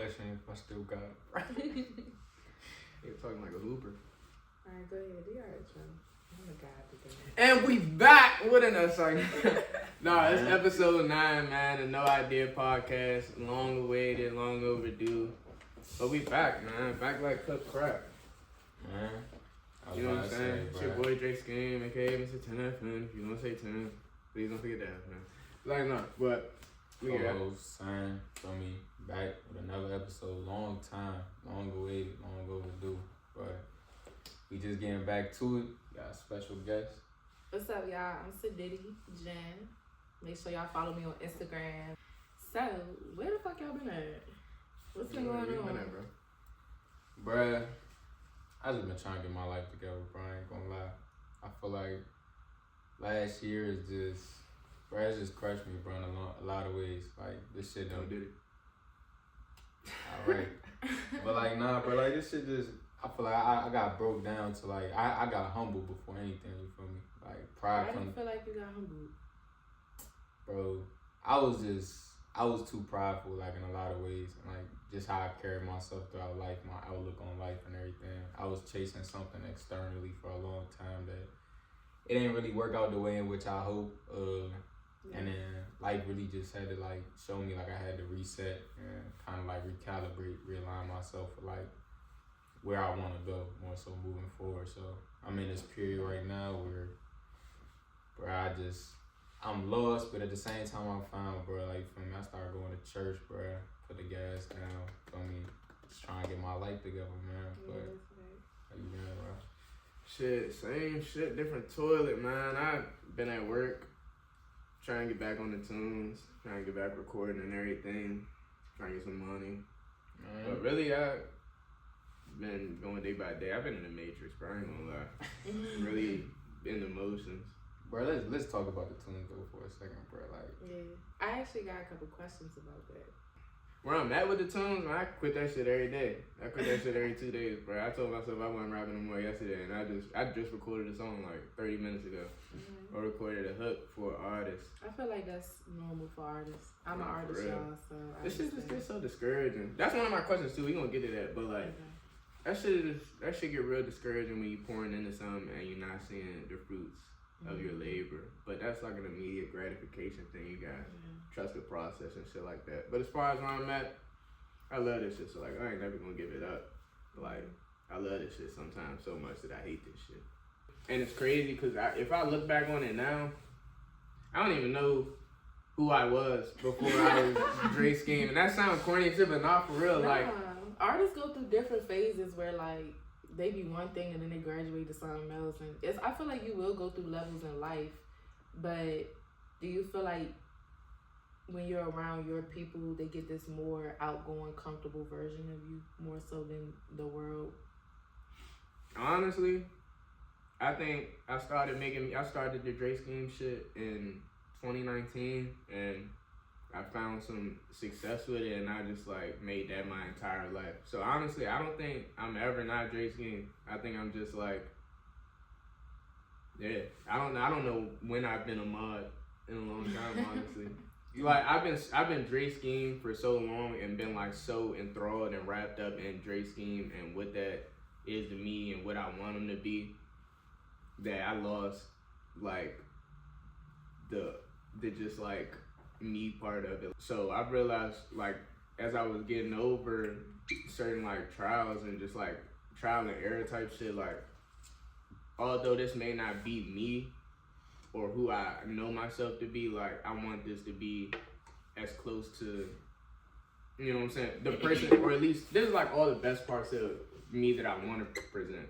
question if I still got it. You're talking like a hooper. Alright, go ahead. Do your intro. I'm a god today. And we back with another segment. Nah, it's episode 9, man. The No Idea podcast. Long awaited, long overdue. But we back, man. Back like cutthroat. Man. You know what I'm saying? It's your boy Drake Skeem, aka Mr. 10FN. If you don't say 10, please don't forget that, man. Like, no, but we got San, for me, back with another episode. Long time, long awaited, long overdue. But we just getting back to it. Got a special guest. What's up, y'all? I'm Sidity Jen. Make sure y'all follow me on Instagram. So, where the fuck y'all been at? What's been going on? Bruh, I just been trying to get my life together, bro. I ain't gonna lie. I feel like last year is just, bruh, it's just crushed me, bro, in a lot of ways. Like, this shit done did it. Alright. But like, nah, bro, like, this shit just, I feel like I got broke down to like, I got humble before anything, you feel me? Like, pride. I don't feel like you got humbled. Bro, I was too prideful, like, in a lot of ways. And, like, just how I carried myself throughout life, my outlook on life and everything. I was chasing something externally for a long time that it didn't really work out the way in which I hoped. And then life really just had to, like, show me, like, I had to reset and kind of, like, recalibrate, realign myself for, like, where I want to go more so moving forward. So I'm in this period right now where I'm lost, but at the same time I'm fine, bro. Like, for me, I started going to church, bro. Put the gas down. For me, just trying to get my life together, man. But how you been, bro? Shit, same shit, different toilet, man. I've been at work, trying to get back on the tunes, trying to get back recording and everything, trying to get some money. But really, I've been going day by day. I've been in the matrix, bro. I ain't gonna lie. Really in the motions. Bro, let's talk about the tunes though for a second, bro. Like, yeah, I actually got a couple questions about that. Where I'm at with the tunes, man, I quit that shit every day. I quit that shit every 2 days, bro. I told myself I wasn't rapping no more yesterday, and I just recorded a song like 30 minutes ago. I recorded a hook for an artist. I feel like that's normal for artists. I'm an artist, y'all, so this shit just gets so discouraging. That's one of my questions too. We gonna get to that, but like that shit get real discouraging when you pouring into something and you're not seeing the fruits of your labor. But that's like an immediate gratification thing. You got trust the process and shit like that. But as far as where I'm at, I love this shit. So like I ain't never gonna give it up. Like I love this shit sometimes so much that I hate this shit. And it's crazy because if I look back on it now, I don't even know who I was before I was Drake Skeem. And that sounds corny shit, but not for real. Nah, like artists go through different phases where like they be one thing and then they graduate to something else. And I feel like you will go through levels in life, but do you feel like when you're around your people, they get this more outgoing, comfortable version of you more so than the world? Honestly, I think I started the Drake Skeem shit in 2019, and I found some success with it, and I just like made that my entire life. So honestly, I don't think I'm ever not Drake Skeem. I think I'm just like, yeah. I don't know when I've been a mod in a long time, honestly. Like I've been Drake Skeem for so long and been like so enthralled and wrapped up in Drake Skeem and what that is to me and what I want him to be, that I lost like the just like me part of it. So I realized like as I was getting over certain like trials and just like trial and error type shit, like although this may not be me or who I know myself to be, like I want this to be as close to, you know what I'm saying, the person, or at least this is like all the best parts of me that I want to present.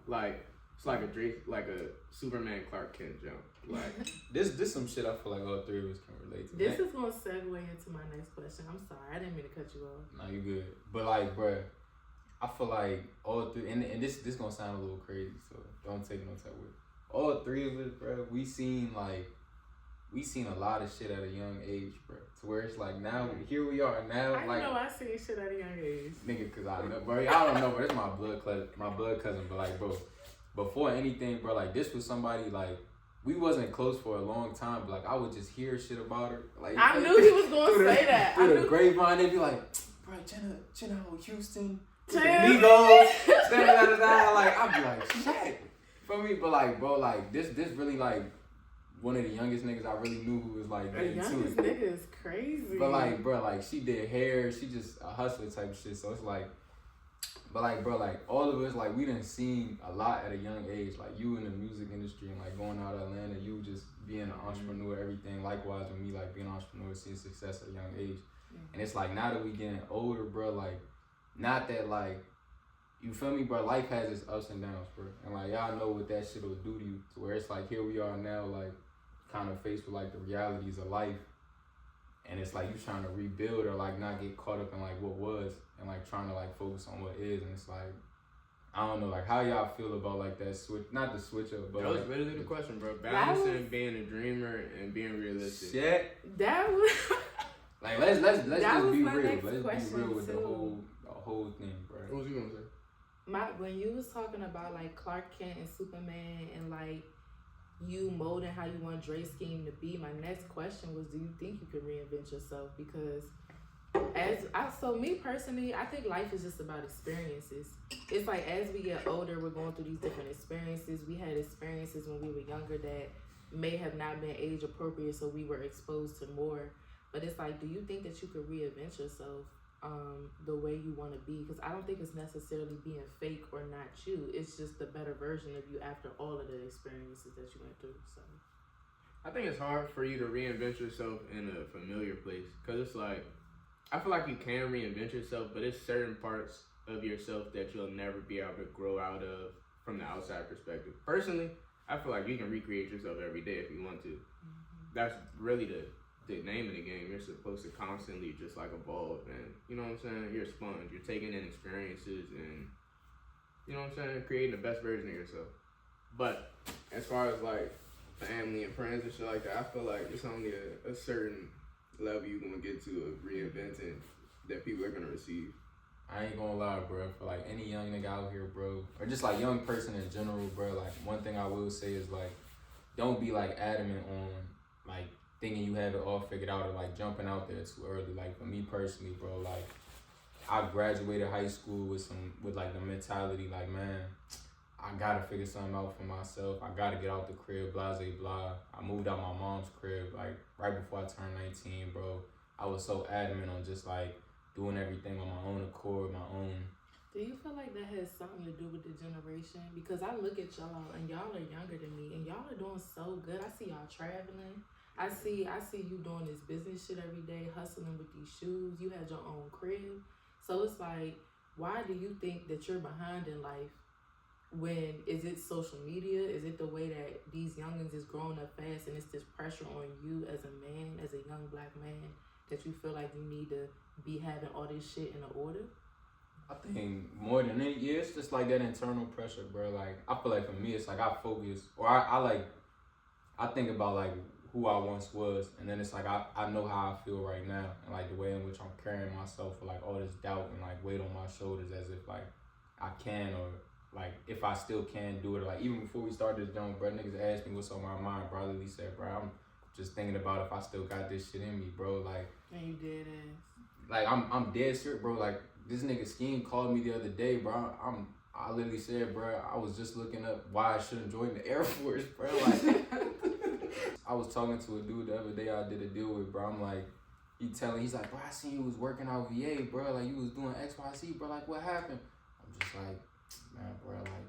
Like it's like a Drake, like a Superman Clark Kent jump. Like this some shit I feel like all three of us can relate to. This is gonna segue into my next question. I'm sorry, I didn't mean to cut you off. No, you good. But like, bruh, I feel like all three, and this gonna sound a little crazy, so don't take no type with it. All three of us, bruh, we seen a lot of shit at a young age, bruh. To where it's like now, here we are now. I know I seen shit at a young age. Nigga, cause I know, bro. Y'all don't know, bro. It's my blood cousin. But like, bro, before anything, bro, like this was somebody like we wasn't close for a long time, but like I would just hear shit about her. Like I knew he was gonna say that. Through the grapevine, they'd be like, bro, right, Jenna, Houston, Migos, like, I'd be like, shit. For me, but like, bro, like, this really, like, one of the youngest niggas I really knew who was, like, The getting to youngest it. nigga is crazy. But, like, bro, like, she did hair, she just a hustler type shit, so it's like, but, like, bro, like, all of us, like, we done seen a lot at a young age, like, you in the music industry and, like, going out of Atlanta, you just being an entrepreneur, everything, likewise with me, like, being an entrepreneur, seeing success at a young age, and it's like, now that we getting older, bro, like, not that, like, you feel me, bro? Life has its ups and downs, bro. And, like, y'all know what that shit will do to you. To where it's like, here we are now, like, kind of faced with, like, the realities of life. And it's like you trying to rebuild or, like, not get caught up in, like, what was. And, like, trying to, like, focus on what is. And it's like, I don't know, like, how y'all feel about, like, that switch. Not the switch up, but, that was like, literally the question, bro. Balancing being a dreamer and being realistic. Shit. That was... Like, let's just be real. Let's be real with too. the whole thing, bro. What was you gonna say? When you was talking about like Clark Kent and Superman and like you molding how you want Dre's scheme to be, my next question was, do you think you could reinvent yourself? Because so me personally, I think life is just about experiences. It's like as we get older, we're going through these different experiences. We had experiences when we were younger that may have not been age appropriate, so we were exposed to more. But it's like, do you think that you could reinvent yourself the way you want to be? Because I don't think it's necessarily being fake or not you. It's just the better version of you after all of the experiences that you went through. So I think it's hard for you to reinvent yourself in a familiar place. Because it's like, I feel like you can reinvent yourself, but it's certain parts of yourself that you'll never be able to grow out of from the outside perspective. Personally, I feel like you can recreate yourself every day if you want to. That's really the name of the game. You're supposed to constantly just like evolve, and you know what I'm saying, you're a sponge. You're taking in experiences and, you know what I'm saying, creating the best version of yourself. But as far as like family and friends and shit like that, I feel like it's only a certain level you're gonna get to of reinventing that people are gonna receive. I ain't gonna lie, bro. For like any young nigga out here, bro, or just like young person in general, bro, like one thing I will say is like, don't be like adamant on like thinking you have it all figured out or like jumping out there too early. Like for me personally, bro, like I graduated high school with like the mentality like, man, I gotta figure something out for myself. I gotta get out the crib, blah, blah, blah. I moved out my mom's crib like right before I turned 19, bro. I was so adamant on just like doing everything on my own accord, my own. do you feel like that has something to do with the generation? Because I look at y'all and y'all are younger than me and y'all are doing so good. I see y'all traveling. I see you doing this business shit every day, hustling with these shoes. You had your own crib. So it's like, why do you think that you're behind in life? When is it social media? Is it the way that these youngins is growing up fast and it's this pressure on you as a man, as a young black man, that you feel like you need to be having all this shit in order? I think more than any, yeah, it's just like that internal pressure, bro. Like I feel like for me, it's like I focus, or I think about like who I once was, and then it's like I know how I feel right now, and like the way in which I'm carrying myself with like all this doubt and like weight on my shoulders, as if like I can, or like if I still can do it. Like even before we started this joint, bro, niggas asked me what's on my mind, bro. I literally said, bro, I'm just thinking about if I still got this shit in me, bro. Like, and you dead ass. Like I'm dead serious, bro. Like this nigga Skeem called me the other day, bro. I literally said, bro, I was just looking up why I shouldn't join the Air Force, bro. Like I was talking to a dude the other day I did a deal with, bro. I'm like, he's like, bro, I seen you was working out VA, bro. Like you was doing XYZ, bro. Like what happened? I'm just like, man, bro, like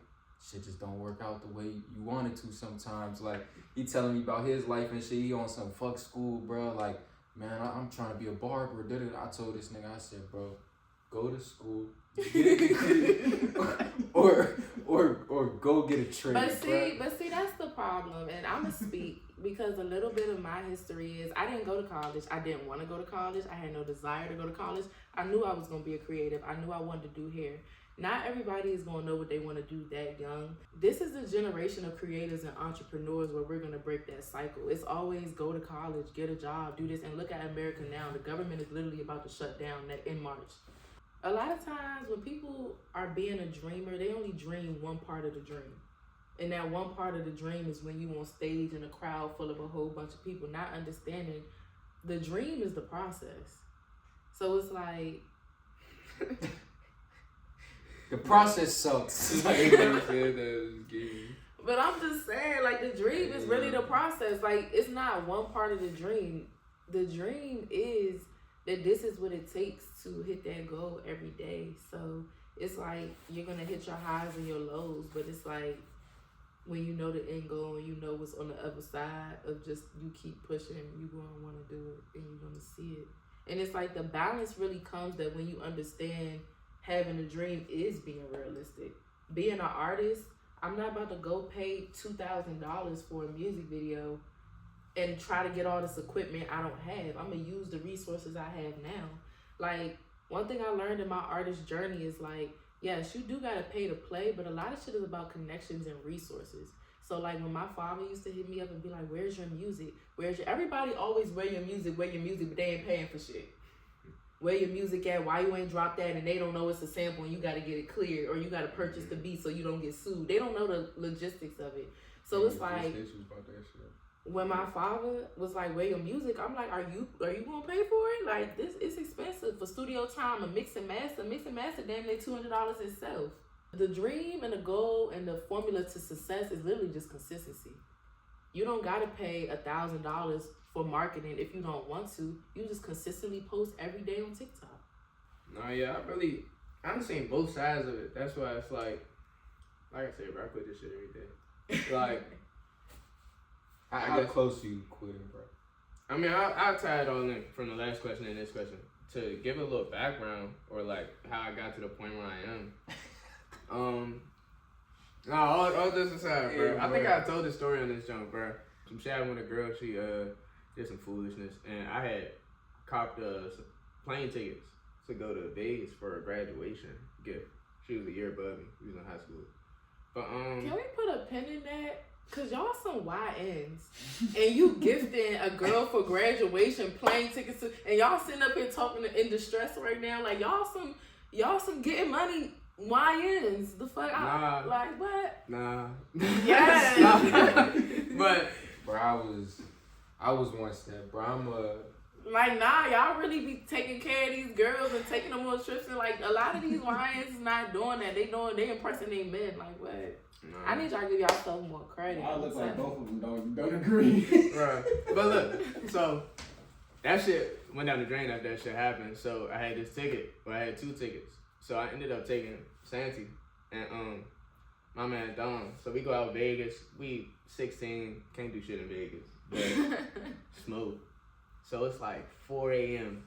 shit just don't work out the way you want it to sometimes. Like he telling me about his life and shit. He on some fuck school, bro. Like, man, I'm trying to be a barber. I told this nigga, I said, bro, go to school, get a degree, or go get a trade. But see, that's the problem. And I'ma speak because a little bit of my history is I didn't go to college. I didn't want to go to college. I had no desire to go to college. I knew I was gonna be a creative. I knew I wanted to do hair. Not everybody is gonna know what they want to do that young. This is the generation of creators and entrepreneurs where we're gonna break that cycle. It's always go to college, get a job, do this, and look at America now. The government is literally about to shut down in March. A lot of times when people are being a dreamer, they only dream one part of the dream. And that one part of the dream is when you on stage in a crowd full of a whole bunch of people, not understanding the dream is the process. So it's like, The process sucks. But I'm just saying, like, the dream is really the process. Like, it's not one part of the dream. The dream is that this is what it takes to hit that goal every day. So it's like you're gonna hit your highs and your lows, but it's like when you know the end goal and you know what's on the other side of just you keep pushing, you're gonna want to do it and you're gonna see it. And it's like the balance really comes that when you understand having a dream is being realistic. Being an artist, I'm not about to go pay $2,000 for a music video and try to get all this equipment I don't have. I'm gonna use the resources I have now. Like, one thing I learned in my artist journey is like, yes, you do gotta pay to play, but a lot of shit is about connections and resources. So like when my father used to hit me up and be like, where's your music? Everybody always where your music, but they ain't paying for shit. Where your music at? Why you ain't dropped that? And they don't know it's a sample and you gotta get it cleared or you gotta purchase the beat so you don't get sued. They don't know the logistics of it. So it's like, when my father was like, where your music? I'm like, are you gonna pay for it? Like, this is expensive for studio time, a mix and master damn near $200 itself. The dream and the goal and the formula to success is literally just consistency. You don't gotta pay $1,000 for marketing if you don't want to. You just consistently post every day on TikTok. No, yeah, I'm seeing both sides of it. That's why it's like I said, bro, I quit this shit every day. Like, how close to you quitting, bro? I mean, I'll tie it all in from the last question and this question to give a little background or like how I got to the point where I am. No, all this aside, bro. I think I told this story on this jump, bro. Some shit happened with a girl. She did some foolishness, and I had copped some plane tickets to go to Vegas for a graduation gift. She was a year above me. We was in high school. But can we put a pin in that? Cause y'all some YNs, and you gifting a girl for graduation plane tickets to, and y'all sitting up here talking in distress right now. Like y'all some getting money YNs. The fuck? Nah. Like what? Nah. Yes. Nah. But bro, I was one step, bro. I'm like, nah, y'all really be taking care of these girls and taking them on trips, and like a lot of these YNs is not doing that. They impressing their men. Like what? No. I need y'all to give y'all more credit. I look like both of them don't agree. Right. But look, so that shit went down the drain after that shit happened. So I had this ticket, or I had 2 tickets. So I ended up taking Santi and my man Don. So we go out Vegas. We 16, can't do shit in Vegas, but smoke. So it's like 4 a.m.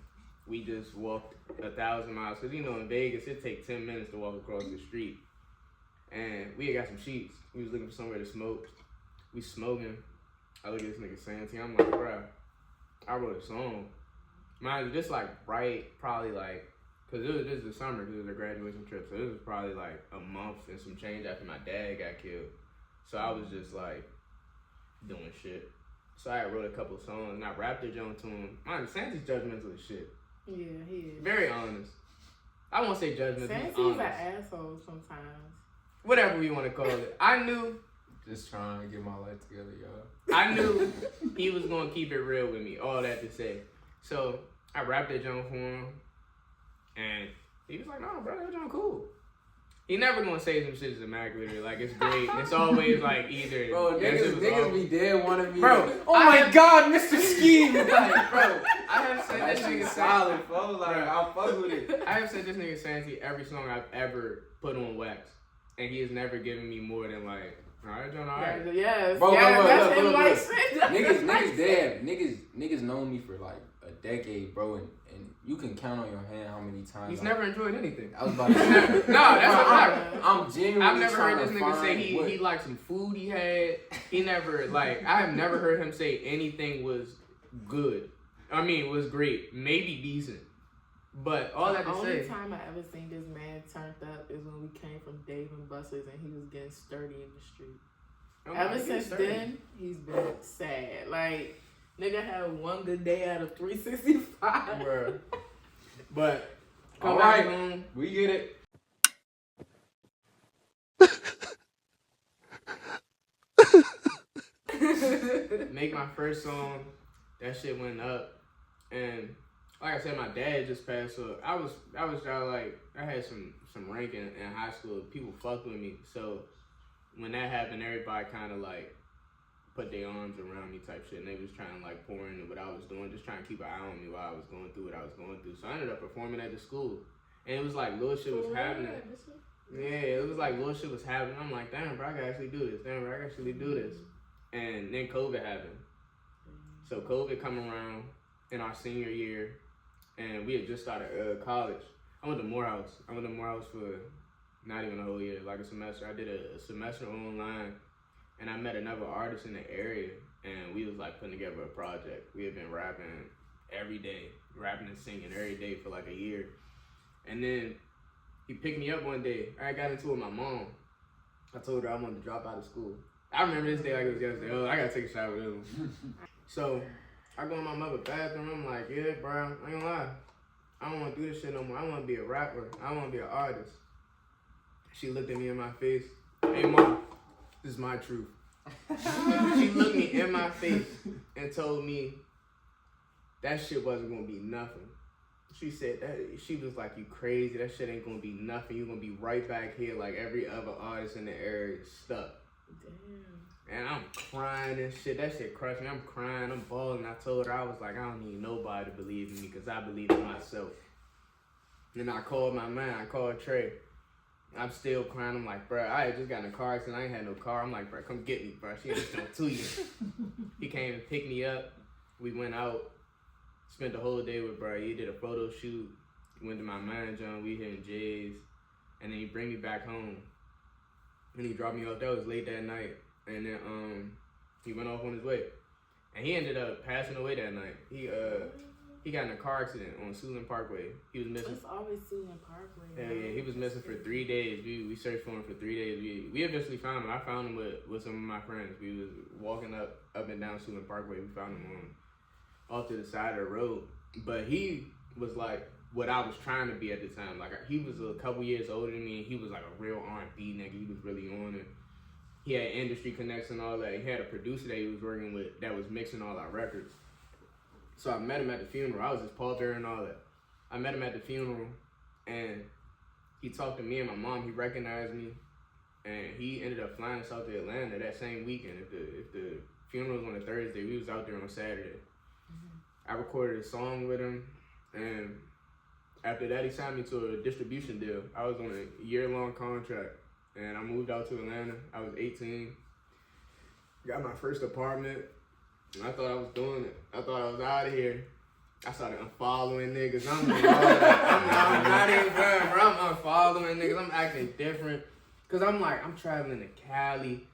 We just walked 1,000 miles. Cause you know in Vegas it takes 10 minutes to walk across the street. And we had got some sheets. We was looking for somewhere to smoke. We smoking. I look at this nigga Santi. I'm like, bro, I wrote a song. Mind you, this like probably like, cause this is the summer, cause it was a graduation trip. So this was probably like a month and some change after my dad got killed. So I was just like doing shit. So I wrote a couple songs and I rapped it on to him. Mind you, Santi's judgmental as shit. Yeah, he is. Very honest. I won't say judgmental. Santi's an asshole sometimes. Whatever we want to call it. I knew. Just trying to get my life together, y'all. I knew he was going to keep it real with me. All that to say. So I rapped that joint for him. And he was like, no, bro, that joint cool. He never going to say some shit is immaculate. Like, it's great. It's always like either. Bro, niggas be dead wanting me. Bro, oh my God, Mr. Skeem. Like, bro, I have said that this nigga solid, bro. Like, I'll fuck with it. I have said this nigga Santi every song I've ever put on wax. And he has never given me more than like, alright, John, alright. Yes, bro, that's him like niggas known me for like a decade, bro, and you can count on your hand how many times he's never enjoyed anything. I was about to say, no, that's a fact. I'm genuinely I've never heard this to nigga say what... he liked some food he had. He never like I have never heard him say anything was good. I mean, was great, maybe decent. But all that to say, the only time I ever seen this man turned up is when we came from Dave and Buster's and he was getting sturdy in the street. Ever since then, he's been sad. Like, nigga had one good day out of 365. Bruh. But all right, we get it. Make my first song, that shit went up, and like I said, my dad just passed, so I was like, I had some rank in high school. People fucked with me, so when that happened, everybody kind of like put their arms around me type shit, and they was trying to like pour into what I was doing, just trying to keep an eye on me while I was going through what I was going through. So I ended up performing at the school, and it was like little shit was happening. Yeah, it was like little shit was happening. I'm like, damn, bro, I can actually do this. Damn, bro, I can actually do this. And then COVID happened. So COVID come around in our senior year, and we had just started college. I went to Morehouse. For not even a whole year, like a semester. I did a semester online, and I met another artist in the area, and we was like putting together a project. We had been rapping every day, rapping and singing every day for like a year. And then he picked me up one day. I got into it with my mom. I told her I wanted to drop out of school. I remember this day like it was yesterday. Oh, I gotta take a shower with him. So I go in my mother's bathroom. I'm like, yeah, bro, I ain't gonna lie. I don't want to do this shit no more. I want to be a rapper. I want to be an artist. She looked at me in my face. Hey, Mom, this is my truth. She looked me in my face and told me that shit wasn't going to be nothing. She said that, she was like, you crazy. That shit ain't going to be nothing. You're going to be right back here like every other artist in the area stuck. Damn. And I'm crying and shit. That shit crushed me. I'm crying. I'm bawling. I told her, I was like, I don't need nobody to believe in me because I believe in myself. And then I called my man. I called Trey. I'm still crying. I'm like, bro, I had just got in a car accident. I ain't had no car. I'm like, bro, come get me, bro. She ain't just gonna to you. He came and picked me up. We went out. Spent the whole day with bro. He did a photo shoot. Went to my man, John. We hit in Jay's. And then he bring me back home. And he dropped me off. That was late that night. And then he went off on his way. And he ended up passing away that night. He got in a car accident on Suitland Parkway. He was missing. It's always Suitland Parkway. Hell yeah, he was missing for 3 days. We searched for him for 3 days. We eventually found him. I found him with some of my friends. We was walking up and down Suitland Parkway. We found him off to the side of the road. But he was like what I was trying to be at the time. Like he was a couple years older than me. And he was like a real R&B nigga. He was really on it. He had industry connects and all that. He had a producer that he was working with that was mixing all our records. So I met him at the funeral. I was just pallbearer and all that. I met him at the funeral, and he talked to me and my mom. He recognized me, and he ended up flying us out to Atlanta that same weekend. If the funeral was on a Thursday, we was out there on a Saturday. I recorded a song with him, and after that, he signed me to a distribution deal. I was on a year-long contract. And I moved out to Atlanta. I was 18. Got my first apartment. And I thought I was doing it. I thought I was out of here. I started unfollowing niggas. I'm not even playing, bro. I'm unfollowing niggas. I'm acting different. Because I'm like, I'm traveling to Cali,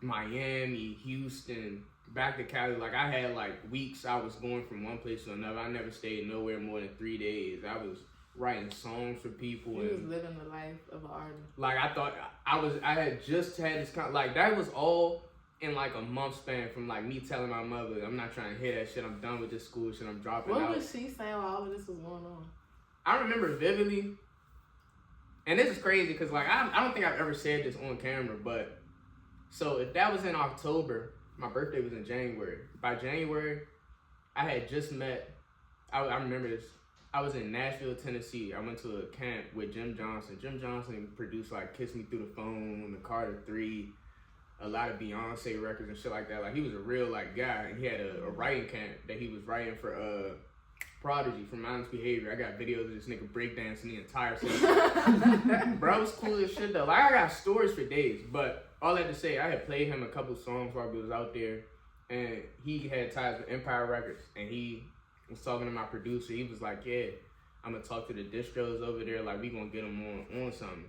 Miami, Houston, back to Cali. Like, I had like weeks I was going from one place to another. I never stayed nowhere more than 3 days. I was writing songs for people. You was living the life of an artist. Like I thought I had just had this like that was all in like a month span from like me telling my mother, I'm not trying to hear that shit, I'm done with this school shit, I'm dropping out. What was she saying while all of this was going on? I remember vividly, and this is crazy because like I don't think I've ever said this on camera, but so if that was in October, my birthday was in January. By January, I had just met, I remember this, I was in Nashville, Tennessee. I went to a camp with Jim Johnson. Jim Johnson produced like Kiss Me Through the Phone, The Carter 3, a lot of Beyonce records and shit like that. Like he was a real like guy. And he had a writing camp that he was writing for Prodigy from Mindless Behavior. I got videos of this nigga breakdancing the entire session. Bro, it was cool as shit though. Like I got stories for days. But all that to say, I had played him a couple songs while we was out there. And he had ties with Empire Records. And he was talking to my producer. He was like, yeah, I'm gonna talk to the distros over there, like we gonna get them on something.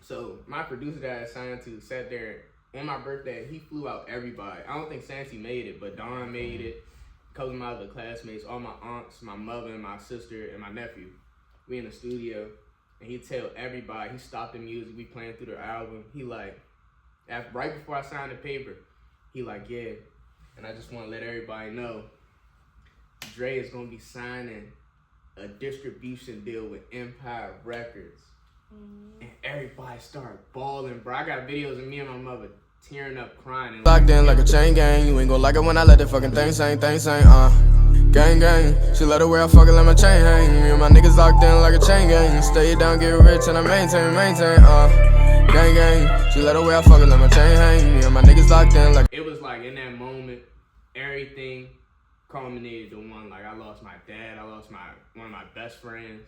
So my producer that I signed to sat there on my birthday. He flew out everybody. I don't think Santi made it, but Dawn made it. A couple of my other classmates, all my aunts, my mother and my sister and my nephew. We in the studio and he tell everybody, he stopped the music, we playing through the album. He like, right before I signed the paper, he like, yeah, and I just wanna let everybody know Dre is gonna be signing a distribution deal with Empire Records. And everybody started bawling, bro. I got videos of me and my mother tearing up, crying. And locked in like a chain gang. You ain't gon' like it when I let that fucking thing sing, Gang gang, she let her wear, I fucking let my chain hang. Me and my niggas locked in like a chain gang. Stay down, get rich, and I maintain. Gang gang, she let her wear, I fucking let my chain hang. Me and my niggas locked in like. It was like in that moment, everything culminated to one. Like I lost my dad, I lost one of my best friends.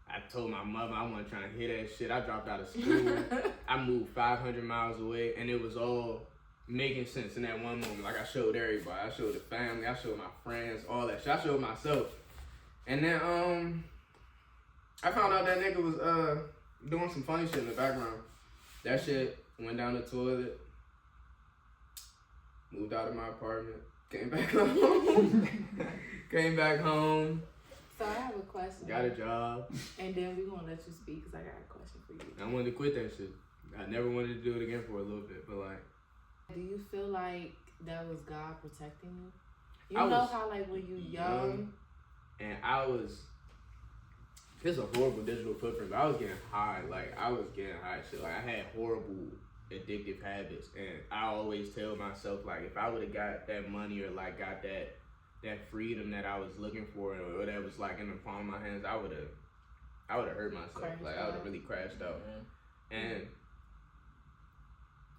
I told my mother I wasn't trying to hear that shit. I dropped out of school. I moved 500 miles away, and it was all making sense in that one moment. Like I showed everybody. I showed the family. I showed my friends. All that shit. I showed myself. And then I found out that nigga was doing some funny shit in the background. That shit went down the toilet. Moved out of my apartment. Came back home. Came back home. So I have a question. Got a job. And then we gonna let you speak because I got a question for you. I wanted to quit that shit. I never wanted to do it again for a little bit, but like. Do you feel like that was God protecting you? You know how like when you young. And this is a horrible digital footprint, but I was getting high. Like I was getting high shit. Like I had horrible addictive habits, and I always tell myself like if I would have got that money or like got that freedom that I was looking for or that was like in the palm of my hands, I would have hurt myself. Like I would have really crashed out. And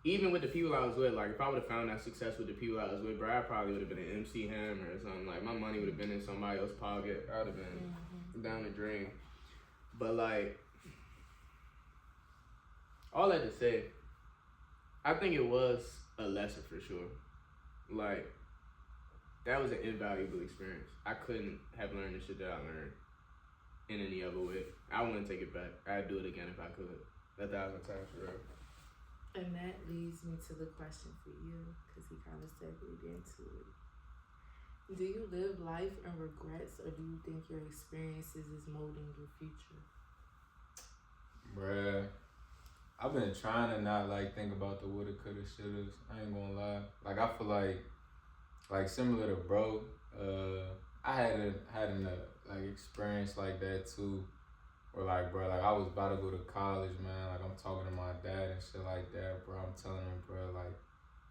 even with the people I was with, like if I would have found that success with the people I was with, bro, I probably would have been an MC Hammer or something. Like my money would have been in somebody else's pocket. I would have been down the drain. But like, all that to say, I think it was a lesson for sure. Like, that was an invaluable experience. I couldn't have learned the shit that I learned in any other way. I wouldn't take it back. I'd do it again if I could. 1,000 times for real. And that leads me to the question for you, because he kind of segued into it. Do you live life in regrets, or do you think your experiences is molding your future? Bruh, I've been trying to not like think about the woulda, coulda, shouldas. I ain't gonna lie. Like I feel like similar to bro, I had an experience like that too. Or like, bro, like I was about to go to college, man. Like I'm talking to my dad and shit like that, bro. I'm telling him, bro, like,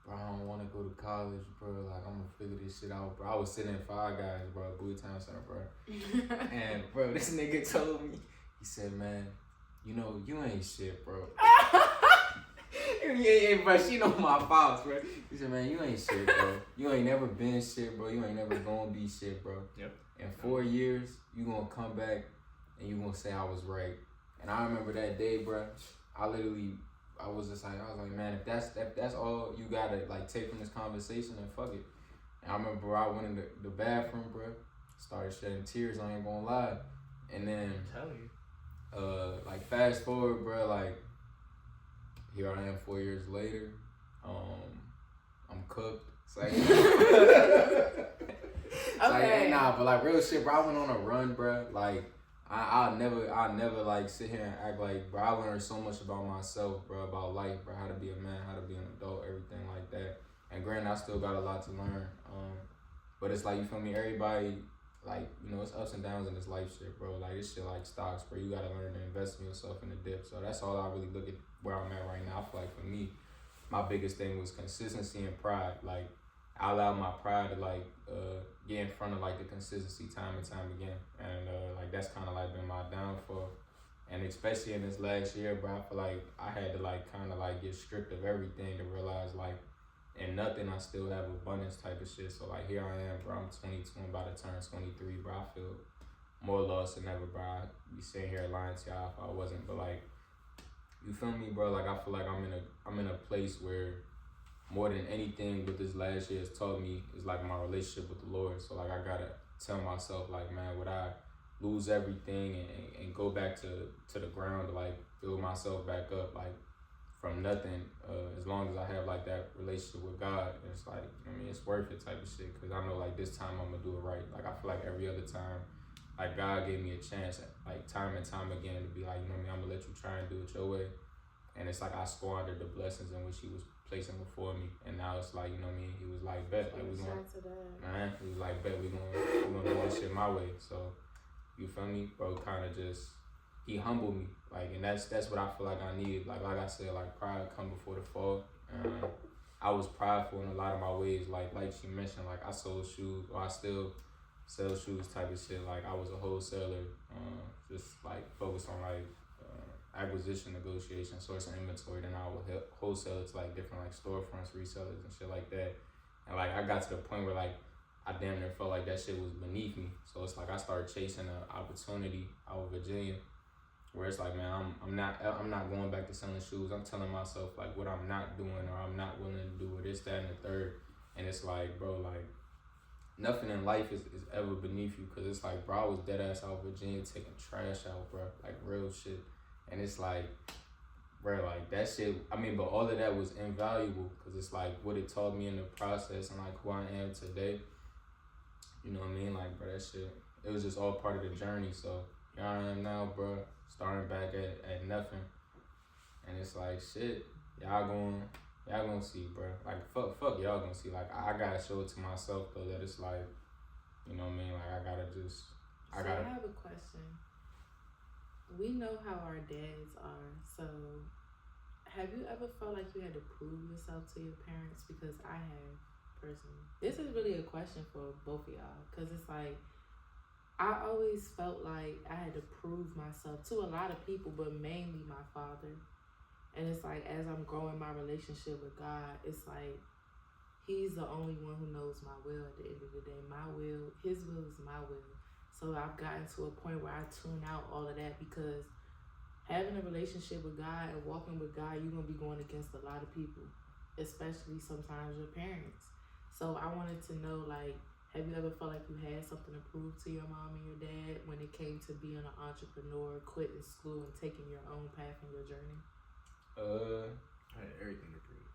bro, I don't want to go to college, bro. Like I'm gonna figure this shit out, bro. I was sitting in Five Guys, bro, Bowie Town Center, bro. And bro, this nigga told me, he said, man, you know, you ain't shit, bro. Yeah, bro, she know my faults, bro. He said, man, you ain't shit, bro. You ain't never been shit, bro. You ain't never gonna be shit, bro. Yep. In 4 years, you gonna come back and you gonna say I was right. And I remember that day, bro. I was like, man, if that's all you gotta like take from this conversation, then fuck it. And I remember, bro, I went in the bathroom, bro, started shedding tears. I ain't gonna lie. And then, I'm telling you, like fast forward, bro, like here I am 4 years later. I'm cooked. It's like, Okay. Nah, but like real shit, bro. I went on a run, bro. Like. I'll never like sit here and act like, bro, I learned so much about myself, bro, about life, bro, how to be a man, how to be an adult, everything like that. And granted, I still got a lot to learn. But it's like, you feel me, everybody, like, you know, it's ups and downs in this life shit, bro. Like, this shit like stocks, bro. You gotta learn to invest in yourself in the dip. So that's all I really look at where I'm at right now. I feel like for me, my biggest thing was consistency and pride. Like, I allowed my pride to like get in front of like the consistency time and time again, and like that's kind of like been my downfall. And especially in this last year, bro, I feel like I had to like kind of like get stripped of everything to realize like in nothing I still have abundance type of shit. So like here I am, bro, I'm 22, I'm about to turn 23, bro. I feel more lost than ever, bro. I'd be sitting here lying to y'all if I wasn't, but like, you feel me, bro? Like I feel like I'm in a place where more than anything what this last year has taught me is like my relationship with the Lord. So like I gotta tell myself like, man, would I lose everything and go back to the ground to like build myself back up like from nothing, as long as I have like that relationship with God. And it's like, I mean, it's worth it type of shit, because I know like this time I'm gonna do it right. Like I feel like every other time, like God gave me a chance like time and time again to be like, you know what I mean, I'm gonna let you try and do it your way. And it's like I squandered the blessings in which he was placing before me. And now it's like, you know what I mean, he was like, bet, like we gonna, man, he was like, bet, we gonna do this shit my way. So, you feel me, bro, kind of just, he humbled me. Like, and that's what I feel like I needed. Like I said, like pride come before the fall. I was prideful in a lot of my ways. Like she mentioned, like I sold shoes, or I still sell shoes type of shit. Like I was a wholesaler, just like focused on like acquisition, negotiation, sourcing inventory. Then I would wholesale it to like different like storefronts, resellers, and shit like that. And like I got to the point where like I damn near felt like that shit was beneath me. So it's like I started chasing an opportunity out of Virginia, where it's like, man, I'm not going back to selling shoes. I'm telling myself like what I'm not doing or I'm not willing to do, or this, that, and the third. And it's like, bro, like nothing in life is ever beneath you, because it's like, bro, I was dead ass out of Virginia taking trash out, bro, like real shit. And it's like, bro, like that shit, I mean, but all of that was invaluable, because it's like what it taught me in the process and like who I am today. You know what I mean? Like, bro, that shit, it was just all part of the journey. So here I am now, bro, starting back at nothing. And it's like, shit, y'all gonna see, bro. Like, fuck y'all gonna see. Like, I gotta show it to myself, though, that it's like, you know what I mean? Like, I have a question. We know how our dads are, so have you ever felt like you had to prove yourself to your parents? Because I have, personally. This is really a question for both of y'all, because it's like, I always felt like I had to prove myself to a lot of people, but mainly my father. And it's like, as I'm growing my relationship with God, it's like, he's the only one who knows my will at the end of the day. My will, his will is my will. So I've gotten to a point where I tune out all of that, because having a relationship with God and walking with God, you're going to be going against a lot of people, especially sometimes your parents. So I wanted to know, like, have you ever felt like you had something to prove to your mom and your dad when it came to being an entrepreneur, quitting school, and taking your own path in your journey? I had everything to prove.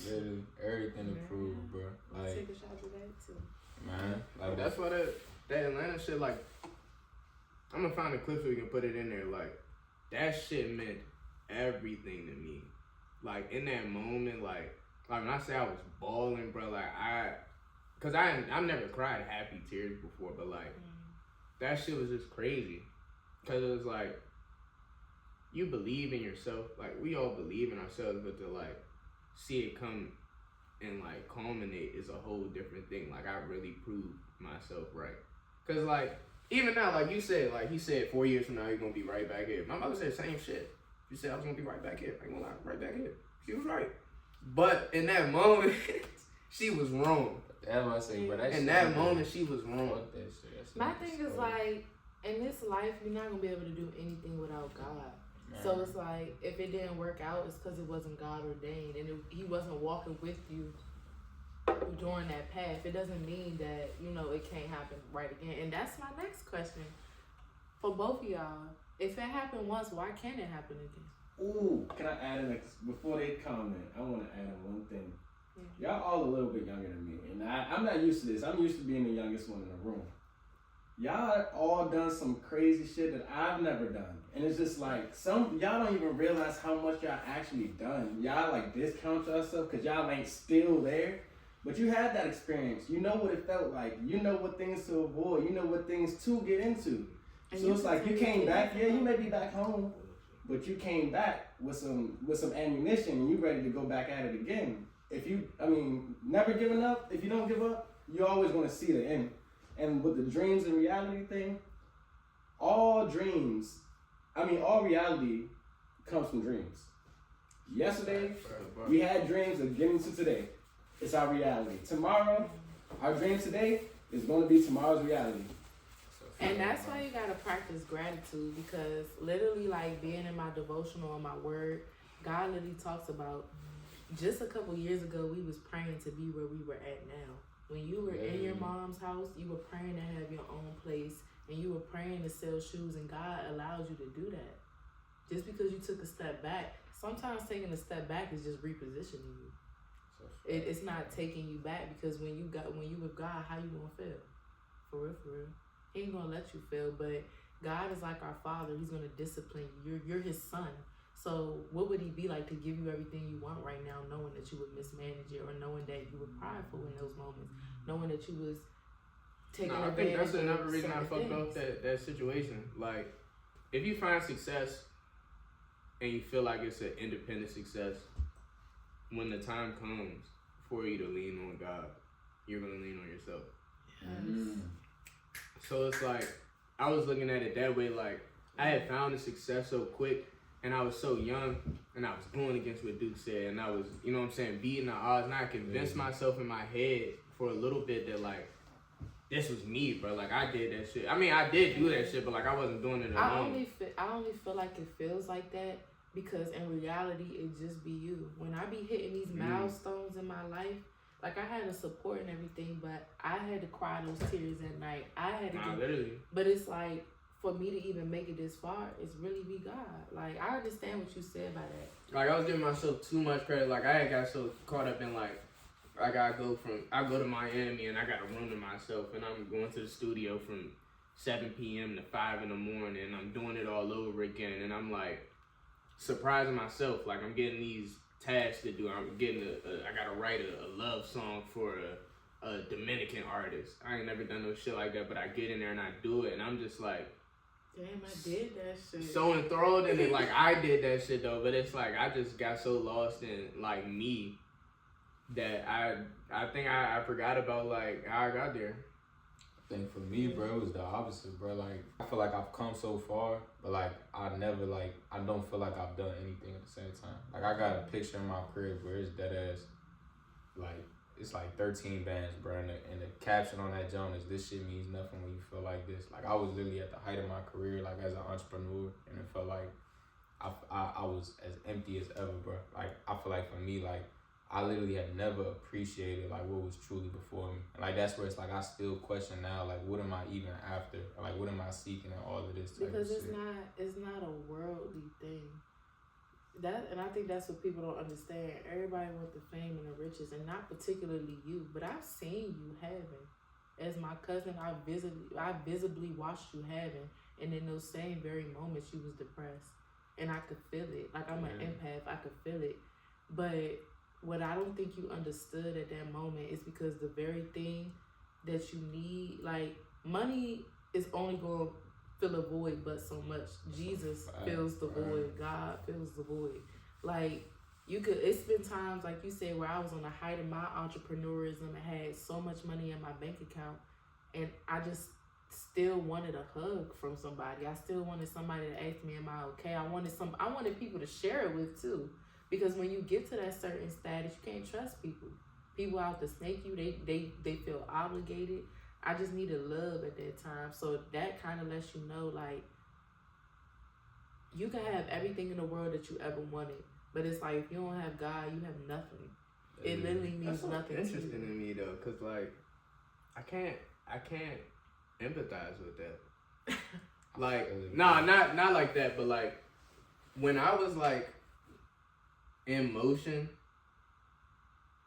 Literally everything to prove, bro. Like, take a shot at that too. Man, like that's why that Atlanta shit, like, I'm gonna find a clip so we can put it in there. Like, that shit meant everything to me. Like, in that moment, like when I say I was bawling, bro, like cause I've never cried happy tears before, but like that shit was just crazy. Cause it was like, you believe in yourself, like we all believe in ourselves, but to like see it come and like culminate is a whole different thing. Like, I really proved myself right. Cause like, even now, like you said, like he said 4 years from now you're gonna be right back here. My mother said the same shit. She said I was gonna be right back here. I ain't gonna lie, right back here. She was right. But in that moment, she was wrong. That's what I say, bro. In that moment, she was wrong. My thing is like, in this life, you're not gonna be able to do anything without God. Man. So it's like, if it didn't work out, it's because it wasn't God ordained, and he wasn't walking with you during that path. It doesn't mean that, you know, it can't happen right again. And that's my next question for both of y'all. If it happened once, why can't it happen again? Ooh, can I add before they comment, I want to add in one thing. Yeah. Y'all all a little bit younger than me, and I'm not used to this. I'm used to being the youngest one in the room. Y'all all done some crazy shit that I've never done. And it's just like, y'all don't even realize how much y'all actually done. Y'all like discount yourself because y'all ain't still there. But you had that experience. You know what it felt like. You know what things to avoid. You know what things to get into. And so it's like, you came back. Yeah, you may be back home, but you came back with some ammunition and you ready to go back at it again. Never giving up. If you don't give up, you're always going to see the end. And with the dreams and reality thing, all reality comes from dreams. Yesterday, we had dreams of getting to today. It's our reality. Tomorrow, our dream today is going to be tomorrow's reality. And that's why you got to practice gratitude, because literally, like, being in my devotional and my word, God literally talks about, just a couple years ago, we was praying to be where we were at now. When you were in your mom's house, you were praying to have your own place, and you were praying to sell shoes, and God allows you to do that. Just because you took a step back, sometimes taking a step back is just repositioning you. It's not taking you back, because when you with God, how you gonna feel? For real. He ain't gonna let you feel, but God is like our Father. He's gonna discipline you. You're his son. So what would he be like to give you everything you want right now, knowing that you would mismanage it, or knowing that you were prideful in those moments, knowing that you was taking advantage of certain things? I think that's another reason I fucked up that situation. Like, if you find success and you feel like it's an independent success, when the time comes for you to lean on God, you're gonna lean on yourself. Yes. So it's like, I was looking at it that way, like, I had found the success so quick, and I was so young, and I was going against what Duke said, and I was, you know what I'm saying, beating the odds, and I convinced myself in my head for a little bit that, like, this was me, bro. Like, I did that shit. I mean, I did do that shit, but, like, I wasn't doing it alone. I only feel like it feels like that because in reality, it just be you. When I be hitting these milestones in my life, like, I had a support and everything, but I had to cry those tears at night. I had to literally. But it's like, for me to even make it this far, it's really be God. Like, I understand what you said by that. Like, I was giving myself too much credit. Like, I had got so caught up in, like, I go to Miami and I got a room to myself and I'm going to the studio from 7 p.m. to 5 in the morning and I'm doing it all over again and I'm, like, surprising myself. Like, I'm getting these tasks to do. I'm getting I gotta write a love song for a Dominican artist. I ain't never done no shit like that, but I get in there and I do it and I'm just like, damn, I did that shit. So enthralled in it, like I did that shit though, but it's like I just got so lost in like me that I think I forgot about like how I got there. I think for me, bro, it was the opposite, bro. Like, I feel like I've come so far, but like I don't feel like I've done anything at the same time. Like, I got a picture in my crib where it's dead ass, like, it's like 13 bands, bro, and the caption on that joint is, "This shit means nothing when you feel like this." Like, I was literally at the height of my career, like, as an entrepreneur, and it felt like I was as empty as ever, bro. Like, I feel like for me, like, I literally had never appreciated, like, what was truly before me. And, like, that's where it's like I still question now, like, what am I even after? Like, what am I seeking in all of this type because of shit? it's not a worldly thing. And I think that's what people don't understand. Everybody wants the fame and the riches, and not particularly you. But I've seen you having. As my cousin, I visibly watched you having, and in those same very moments, you was depressed, and I could feel it. Like, I'm an empath, I could feel it. But what I don't think you understood at that moment is because the very thing that you need, like, money is only going to fill a void but so much. Jesus fills the void. God fills the void. Like, it's been times, like you said, where I was on the height of my entrepreneurism and had so much money in my bank account, and I just still wanted a hug from somebody. I still wanted somebody to ask me, am I okay? I wanted people to share it with too. Because when you get to that certain status, you can't trust people. People out to snake you, they feel obligated. I just needed love at that time. So that kind of lets you know, like, you can have everything in the world that you ever wanted. But it's like, if you don't have God, you have nothing. It literally means nothing to you. That's interesting to me, though, because, like, I can't empathize with that. Like, nah, not like that, but, like, when I was, like, in motion,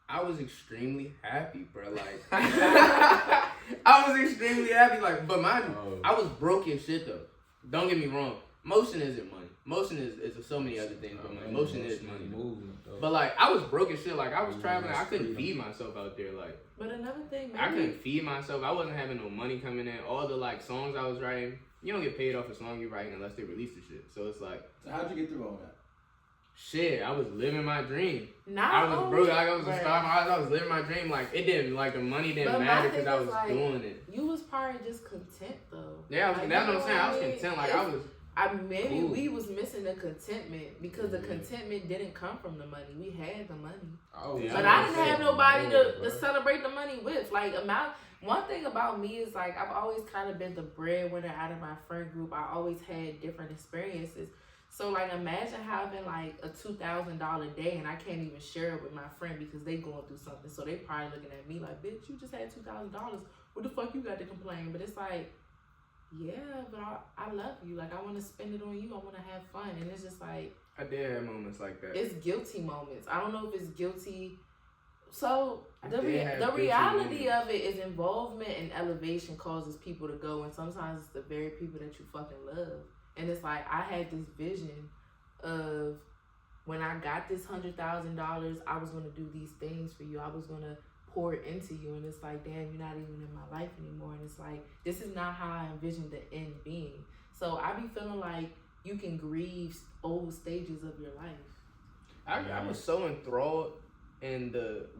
I was extremely happy, bro. Like, I was extremely happy. Like, but I was broke as shit though. Don't get me wrong. Motion isn't money. Motion is so many other things, but like, motion is money. But like, I was broke as shit. Like, I was traveling. I couldn't feed myself out there. Like, but another thing, I couldn't feed myself. I wasn't having no money coming in. All the like songs I was writing, you don't get paid off a song you write unless they release the shit. So it's like, so how'd you get through all that? Shit, I was living my dream. I was broke. Like, I was a star. I was living my dream. Like, it didn't, like, the money didn't matter because I was like, doing it. You was probably just content though. Yeah, like, that's what I'm saying. I was content. Like, maybe we was missing the contentment because the contentment didn't come from the money. We had the money, but I didn't have nobody to celebrate the money with. Like, one thing about me is, like, I've always kind of been the breadwinner out of my friend group. I always had different experiences. So, like, imagine having, like, a $2,000 day and I can't even share it with my friend because they going through something. So they probably looking at me like, bitch, you just had $2,000. What the fuck you got to complain? But it's like, yeah, but I love you. Like, I want to spend it on you. I want to have fun. And it's just like, I did have moments like that. It's guilty moments. I don't know if it's guilty. So the reality of it is involvement and elevation causes people to go. And sometimes it's the very people that you fucking love. And it's like, I had this vision of when I got this $100,000, I was going to do these things for you. I was going to pour it into you. And it's like, damn, you're not even in my life anymore. And it's like, this is not how I envisioned the end being. So I be feeling like you can grieve old stages of your life. I was so enthralled in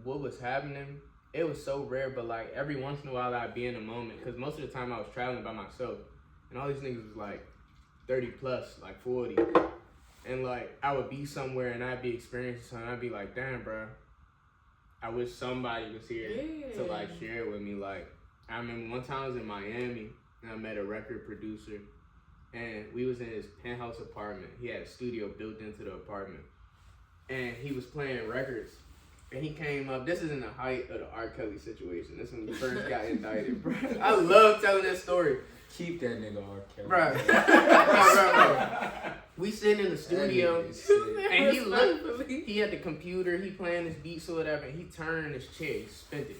what was happening it was so rare, but like every once in a while I'd be in a moment, because most of the time I was traveling by myself, and all these niggas was like 30 plus, like 40, and like I would be somewhere and I'd be experiencing something, I'd be like, damn, bro, I wish somebody was here to like share it with me. Like I remember one time I was in Miami and I met a record producer, and we was in his penthouse apartment. He had a studio built into the apartment, and he was playing records. And he came up. This is in the height of the R. Kelly situation. This when he first got indicted, bro. I love telling that story. Keep that nigga R. Kelly. Bro. We sitting in the studio, and he looked. He had the computer. He playing his beats or whatever. And he turned his chair. He spent it,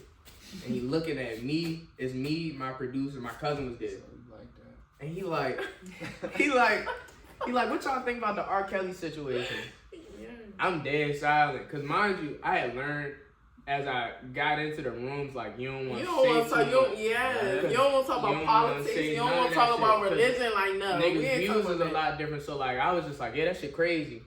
and he looking at me. It's me, my producer. My cousin was there. So you like that. And he like, what y'all think about the R. Kelly situation? I'm dead silent, cause mind you, I had learned as I got into the rooms, like you don't want to say you don't want to talk about politics, you don't want to talk about religion, like no. Niggas' views is a lot different, so like I was just like, yeah, that shit crazy.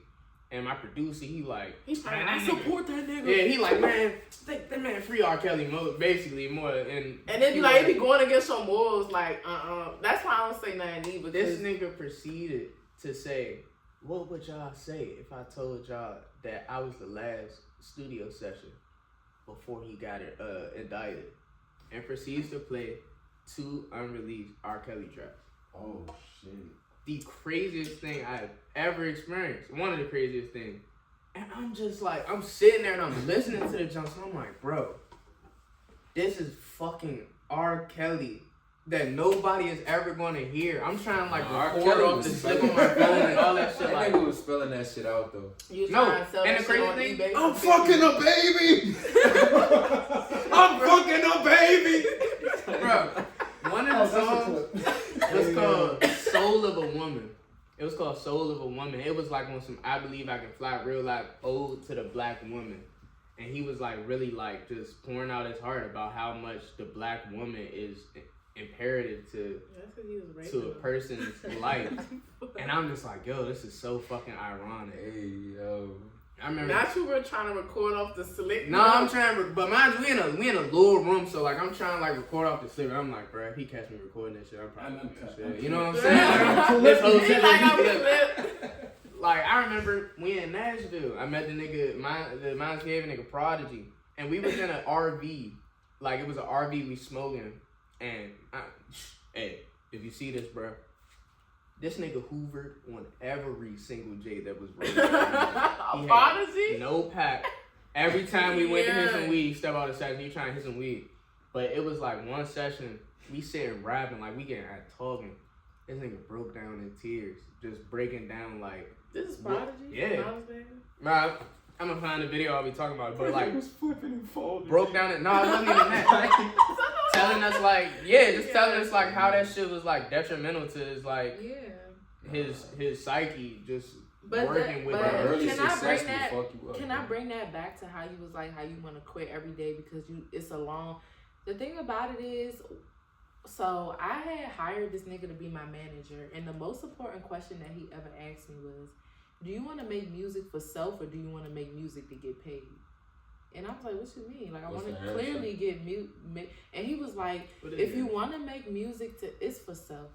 And my producer, he's like, I support that nigga. Yeah, he like, man, that man free R. Kelly basically more. And then be like, it be going against your morals, like, that's why I don't say nothing either. This nigga proceeded to say, what would y'all say if I told y'all that I was the last studio session before he got indicted? And proceeds to play 2 unreleased R. Kelly tracks. Oh, shit. The craziest thing I've ever experienced. One of the craziest things. And I'm just like, I'm sitting there and I'm listening to the jumps and I'm like, bro, this is fucking R. Kelly that nobody is ever going to hear. I'm trying to like record off the slip on my phone and all that shit. That like, nigga was spelling that shit out though. No, and the crazy thing, I'm fucking a baby. I'm fucking a baby. Bro, one of the songs was called Soul of a Woman. It was called Soul of a Woman. It was like on some I Believe I Can Fly real life ode to the black woman. And he was like really like just pouring out his heart about how much the black woman is imperative to a person's life. And I'm just like, yo, this is so fucking ironic. Hey, yo. I remember. Not you were trying to record off the slip. No, I'm trying to, but mind you, we in a little room, so like I'm trying to like record off the slip. And I'm like, bro, if he catch me recording this shit, I'm probably gonna shit. You know what I'm saying? This whole shit. Like I remember we in Nashville. I met the nigga, the Mindless Behavior nigga Prodigy, and we was in an RV. Like it was an RV we smoking, and hey, if you see this, bro. This nigga hoovered on every single J that was rolling. Prodigy? No pack. Every time we went to hit some weed, step out of the session, he trying to hit some weed. But it was like one session, we sitting rapping, like we getting at talking. This nigga broke down in tears, just breaking down like. This is Prodigy? Yeah. Nah, I'm gonna find the video I'll be talking about, but like. was flipping and folding. Broke down it. No, it wasn't even that. Telling us like, telling us like how that shit was like detrimental to his like. Yeah. His psyche just but working with that. early success will fuck you up. Can I bring that back to how you was like how you want to quit every day because it's a long. The thing about it is, so I had hired this nigga to be my manager, and the most important question that he ever asked me was, "Do you want to make music for self or do you want to make music to get paid?" And I was like, "What you mean? Like I want to clearly get And he was like, "If you want to make music it's for self."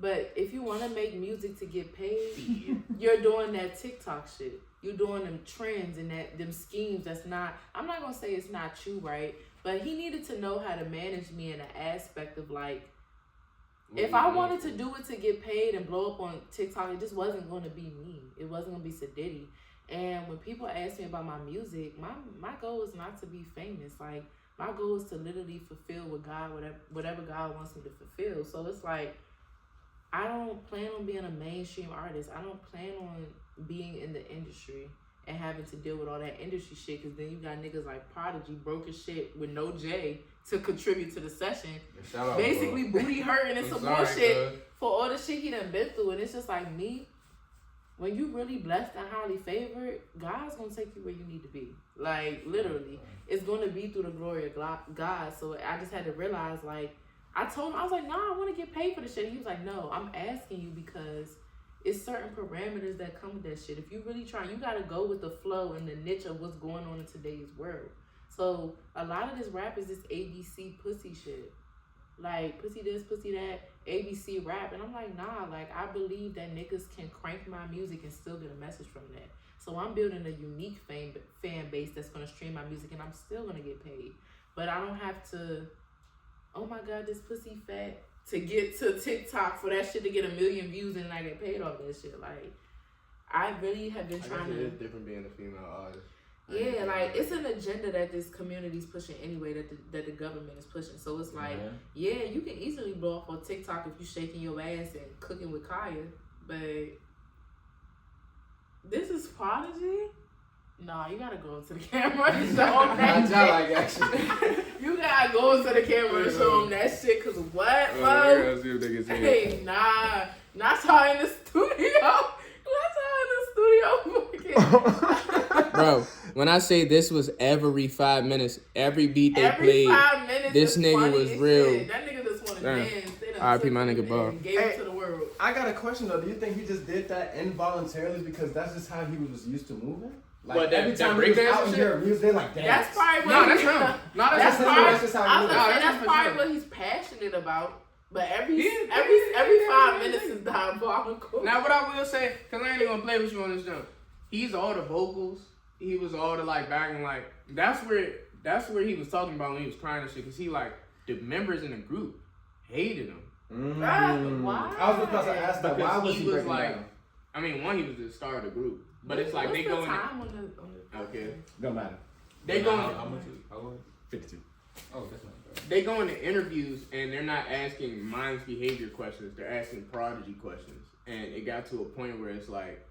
But if you want to make music to get paid, you're doing that TikTok shit. You're doing them trends and them schemes that's not, I'm not going to say it's not you, right? But he needed to know how to manage me in an aspect of like, if I wanted to do it to get paid and blow up on TikTok, it just wasn't going to be me. It wasn't going to be Sidity. And when people ask me about my music, my goal is not to be famous. Like, my goal is to literally fulfill what God, whatever God wants me to fulfill. So it's like, I don't plan on being a mainstream artist. I don't plan on being in the industry and having to deal with all that industry shit. Because then you got niggas like Prodigy, broke as shit with no J to contribute to the session. Basically, booty hurting and some bullshit for all the shit he done been through. And it's just like me. When you really blessed and highly favored, God's going to take you where you need to be. Like, literally. It's going to be through the glory of God. So I just had to realize, like, I told him, I was like, nah, I want to get paid for the shit. He was like, no, I'm asking you because it's certain parameters that come with that shit. If you really try, you got to go with the flow and the niche of what's going on in today's world. So a lot of this rap is this ABC pussy shit. Like, pussy this, pussy that, ABC rap. And I'm like, nah, like, I believe that niggas can crank my music and still get a message from that. So I'm building a unique fan base that's going to stream my music, and I'm still going to get paid. But I don't have to, oh my God, this pussy fat, to get to TikTok for that shit to get 1 million views and I get paid off that shit. Like, I really have been trying to. It's different being a female artist. Yeah, like, it's an agenda that this community's pushing anyway, that the government is pushing. So it's like, yeah, you can easily blow off on TikTok if you shaking your ass and cooking with Kaya, but this is Prodigy? Nah, you gotta go into the camera and show them that shit. Actually. You gotta go into the camera and show them that shit, cause what, bro? Hey, nah, not y'all in the studio. Bro, when I say this was every 5 minutes, every beat they played, 5 minutes, this nigga was real. Shit. That nigga just wanna dance. R.I.P. my nigga Bob. Gave it to the world. I got a question though. Do you think he just did that involuntarily because that's just how he was used to moving? Like, but every time he was out in your music, they like, damn. That's probably what that's him. That's probably what he's passionate about. But every 5 minutes is diabolical. Now what I will say, cause I ain't even gonna play with you on this jump. He's all the vocals. He was all the like backing, like that's where he was talking about when he was crying and shit. Cause he like the members in the group hated him. Why? I was about to ask that. Why was he like? Down? I mean, one, he was the star of the group, but it's like they go in. Okay. Don't matter. They go. How much? How long? 52. Oh, that's not bad. They go into interviews and they're not asking Mindless Behavior questions. They're asking Prodigy questions, and it got to a point where it's like.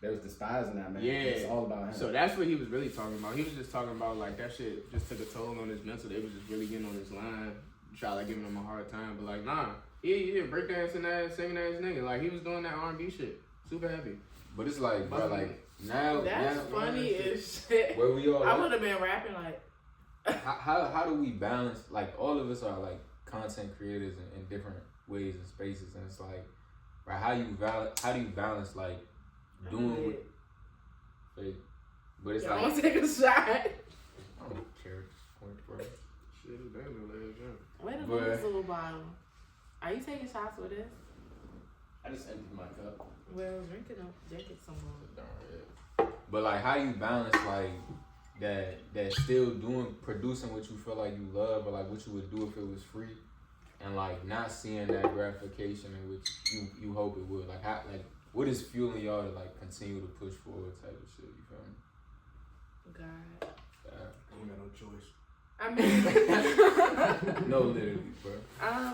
They was despising that man. Yeah, it's all about him. So that's what he was really talking about. He was just talking about like that shit just took a toll on his mental. They was just really getting on his line, try like giving him a hard time. But like, nah, he breakdancing ass, singing ass nigga. Like he was doing that R&B shit, super happy. But it's like, bro, like now. That's funny as shit. Where we all. I would have been rapping like. How do we balance? Like all of us are like content creators in different ways and spaces, and it's like, right? How do you balance like. Doing what fake, but it's like. I want to take a shot. I don't care. Shit is damn the last jump. Wait a minute, this little bottle. Are you taking shots with this? I just emptied my cup. Well, drink it some more. But like, how do you balance like that still producing what you feel like you love, or like what you would do if it was free, and like not seeing that gratification in which you hope it would. Like how like. What is fueling y'all to like continue to push forward type of shit? You feel me? God. We got no choice. I mean, no, literally, bro.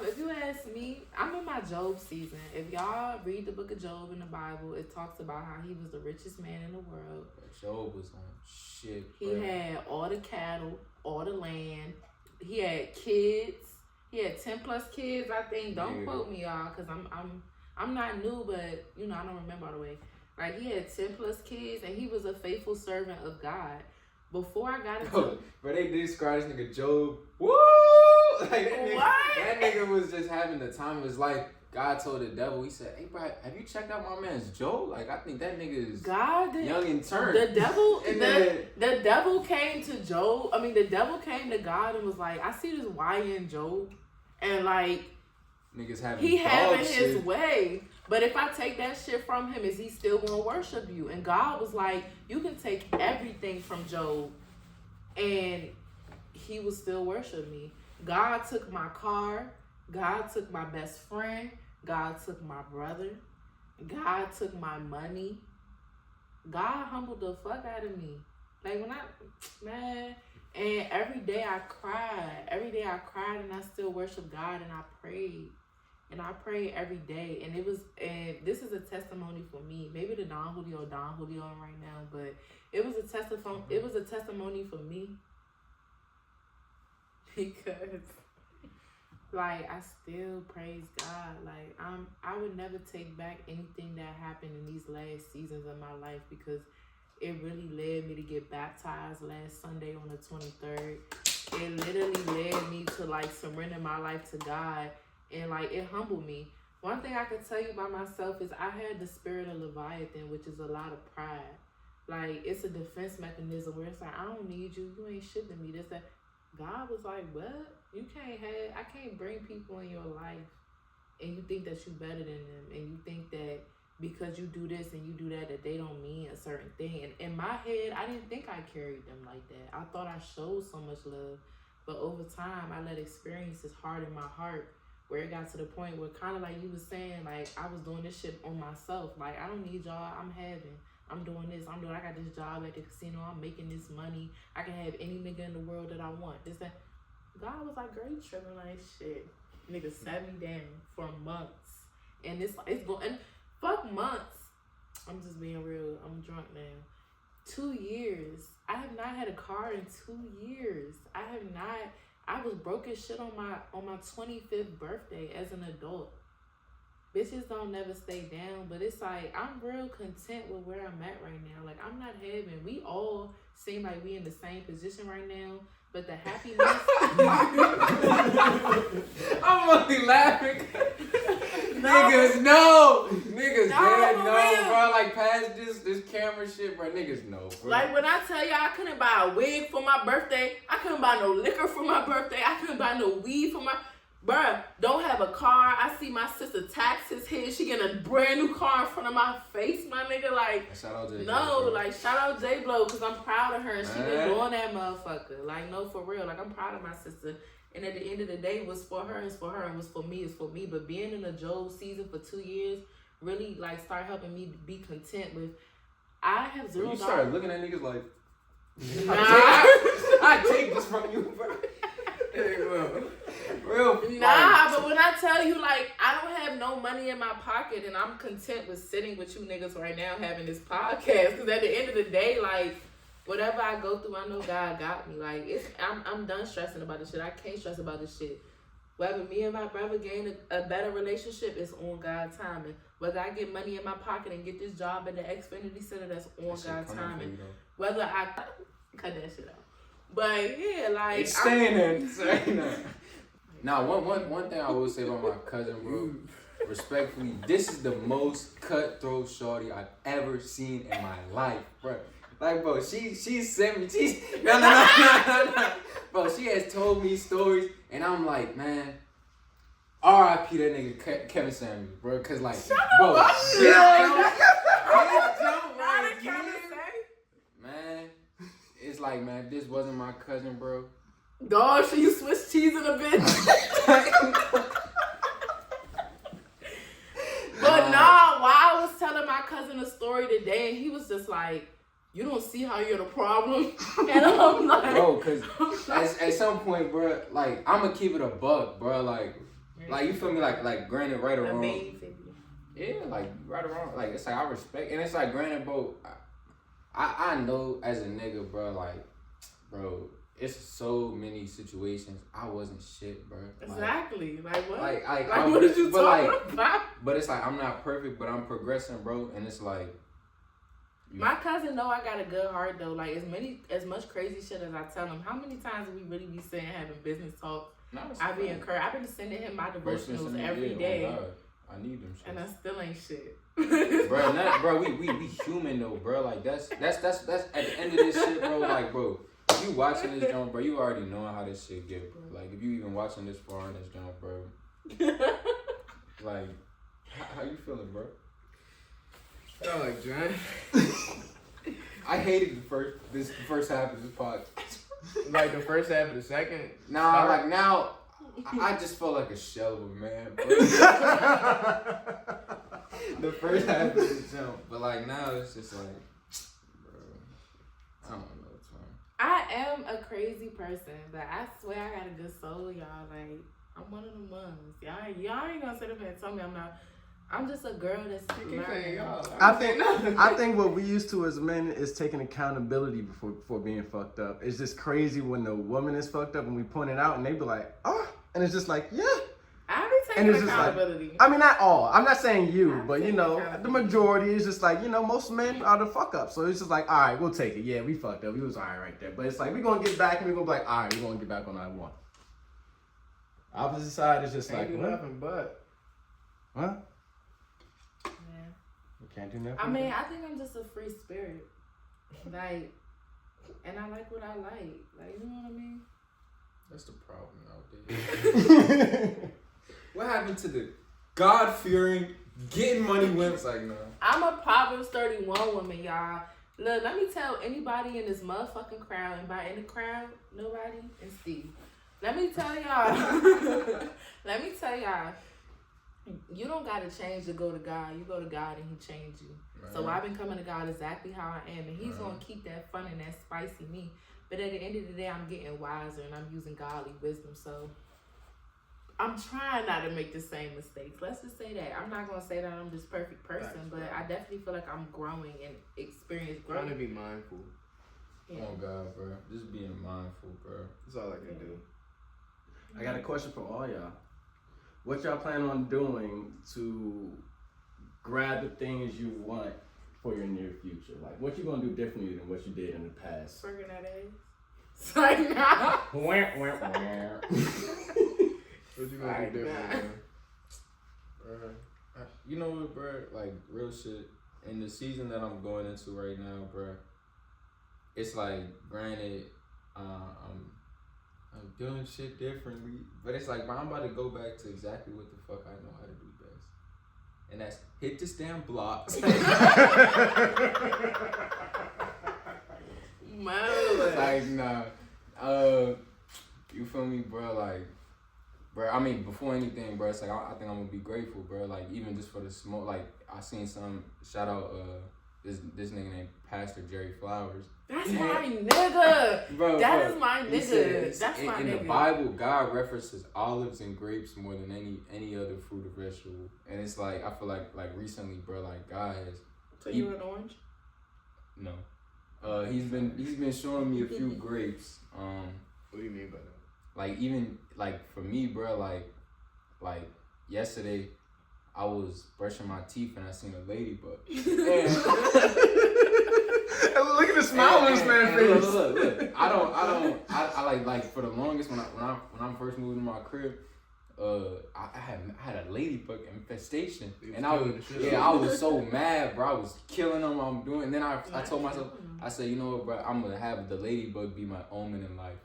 If you ask me, I'm in my Job season. If y'all read the book of Job in the Bible, it talks about how he was the richest man in the world. Job was on shit. He had all the cattle, all the land. He had kids. He had 10 plus kids, I think. Don't quote me, y'all, because I'm not new, but, you know, I don't remember all the way. Like, he had 10 plus kids, and he was a faithful servant of God. Before I got into... But they describe this nigga Job. Woo! Like, that nigga was just having the time of his life. God told the devil, he said, hey, bro, have you checked out my man's Job? Like, I think that nigga is young and turned. The devil, the devil came to Job. I mean, the devil came to God and was like, I see this Y in Job. And, like... Niggas having his way. But if I take that shit from him, is he still gonna worship you? And God was like, you can take everything from Job and he will still worship me. God took my car. God took my best friend. God took my brother. God took my money. God humbled the fuck out of me. Like and every day I cried. Every day I cried and I still worship God and I prayed. And I pray every day, and this is a testimony for me. Maybe the Don Julio right now, but it was a testimony. It was a testimony for me because, like, I still praise God. Like, I would never take back anything that happened in these last seasons of my life because it really led me to get baptized last Sunday on the 23rd. It literally led me to like surrender my life to God. And, like, it humbled me. One thing I could tell you about myself is I had the spirit of Leviathan, which is a lot of pride. like, it's a defense mechanism where it's like, I don't need you. You ain't shit to me. This, that. God was like, what? I can't bring people in your life and you think that you better than them. And you think that because you do this and you do that they don't mean a certain thing. And in my head, I didn't think I carried them like that. I thought I showed so much love. But over time, I let experiences harden my heart, where it got to the point where, kind of like you was saying, like, I was doing this shit on myself. Like, I don't need y'all. I'm doing this. I got this job at the casino. I'm making this money. I can have any nigga in the world that I want. This, that. God was like, girl, you tripping like shit. Nigga sat me down for months. And it's going, and fuck months. I'm just being real. I'm drunk now. 2 years. I have not had a car in 2 years. I was broke as shit on my 25th birthday as an adult. Bitches don't never stay down, but it's like, I'm real content with where I'm at right now. Like, I'm not having, we all seem like we in the same position right now, but the happiness. I'm only laughing. Niggas no, bro. Like, past this camera shit, bro. Niggas know, bro. Like, when I tell y'all I couldn't buy a wig for my birthday, I couldn't buy no liquor for my birthday, I couldn't buy no weed for my. Bruh, don't have a car. I see my sister taxes hit. She getting a brand new car in front of my face, my nigga. Like, shout out J no, like, shout out J Blow, because I'm proud of her and she been doing that motherfucker. Like, no, for real. Like, I'm proud of my sister. And at the end of the day, what's for her is for her, and what's for me is for me. But being in a Job season for 2 years really, like, start helping me be content with. I have $0. You started looking at niggas like, nah. I take this from you, bro. Real nah, but when I tell you, like, I don't have no money in my pocket and I'm content with sitting with you niggas right now having this podcast, because at the end of the day, like, whatever I go through, I know God got me. Like, I'm done stressing about this shit. I can't stress about this shit. Whether me and my brother gain a better relationship, it's on God's timing. Whether I get money in my pocket and get this job at the Xfinity Center, that's on God's timing. Whether I cut that shit out. But yeah, like, it's staying there. Now, one thing I will say about my cousin, bro, respectfully, this is the most cutthroat shorty I've ever seen in my life, bro. Like, bro, she sent me, no. Bro, she has told me stories, and I'm like, man, R.I.P. that nigga Kevin Samuels, bro, cause like, bro, man, it's like, man, if this wasn't my cousin, bro. Dog, should you Swiss cheese in a bitch? But nah, while I was telling my cousin a story today, and he was just like, you don't see how you're the problem? And I'm like, bro, cause at some point, bro, like, I'm gonna keep it a buck, bro, like you feel me, like granted, right or wrong. Yeah, like, right or wrong, like, it's like, I respect, and it's like, granted, bro, I know as a nigga, bro, like, bro, it's so many situations I wasn't shit, bro. Exactly. Like what? Like what did you talking about? But it's like, I'm not perfect, but I'm progressing, bro. And it's like, my cousin know I got a good heart though. Like, as much crazy shit as I tell him, how many times do we really be sitting having business talk? I be encouraged. I've been sending him my devotionals every day. Oh, I need them shit. And I still ain't shit. Bro, we human though, bro. Like, that's at the end of this shit, bro. Like, bro, if you watching this jump, bro, you already know how this shit get, bro. Like, if you even watching this far in this jump, bro. Like, how you feeling, bro? I like Jen. I hated the first half of this podcast. Like the first half of the second. Nah, like now, I just felt like a shell of a man. The first half of the jump, but like now it's just like, bro, I don't know. I am a crazy person, but I swear I got a good soul, y'all. Like, I'm one of them ones. Y'all ain't gonna sit up here and tell me I'm not. I'm just a girl that's learning. I think what we used to as men is taking accountability before being fucked up. It's just crazy when the woman is fucked up and we point it out and they be like, oh, and it's just like, yeah. I be taking accountability. Like, I mean, not all. I'm not saying you, but you know, the majority is just like, you know, most men are the fuck up. So it's just like, all right, we'll take it. Yeah, we fucked up. We was all right there. But it's like, we're going to get back and we're going to be like, all right, we're going to get back on that one. Opposite side is just like, nothing but. What? Yeah. You can't do nothing. I mean, I think I'm just a free spirit. Like, and I like what I like. Like, you know what I mean? That's the problem nowadays. What happened to the God-fearing, getting money wimps? Like, no. I'm a Proverbs 31 woman, y'all. Look, let me tell anybody in this motherfucking crowd, and by in the crowd, nobody, and Steve. Let me tell y'all. You don't gotta change to go to God. You go to God and He change you. Right. So I've been coming to God exactly how I am, and He's gonna keep that fun and that spicy me. But at the end of the day, I'm getting wiser and I'm using godly wisdom. So I'm trying not to make the same mistakes. Let's just say that. I'm not gonna say that I'm this perfect person, but I definitely feel like I'm growing and experience growth. Trying to be mindful. Yeah. Oh God, bro. Just being mindful, bro. That's all I can do. I got a question for all y'all. What y'all plan on doing to grab the things you want for your near future? Like, what you gonna do differently than what you did in the past? Working that ass. Sorry, now. What you gonna do differently, man? You know what, bro? Like, real shit. In the season that I'm going into right now, bro, it's like, granted, I'm doing shit differently, but it's like, bro, I'm about to go back to exactly what the fuck I know how to do best, and that's hit this damn block. Like, nah, you feel me, bro? Like, bro, I mean, before anything, bro, it's like I think I'm gonna be grateful, bro. Like, even just for the small, like, I seen some shout out this nigga named Pastor Jerry Flowers. That's my nigga. Bro, that is my nigga. That's my in nigga. the Bible, God references olives and grapes more than any other fruit or vegetable. And it's like, I feel like recently, bro, like God has. So you an orange? No. He's been showing me a few grapes. What do you mean by that? Like, even like for me, bro, like yesterday I was brushing my teeth and I seen a ladybug. Look at the smile on this man's face. Look. I like for the longest when I first moved in my crib, I had a ladybug infestation, and I was so mad, bro. I was killing them. I'm doing, and then I told myself, I said, you know what, bro, I'm gonna have the ladybug be my omen in life,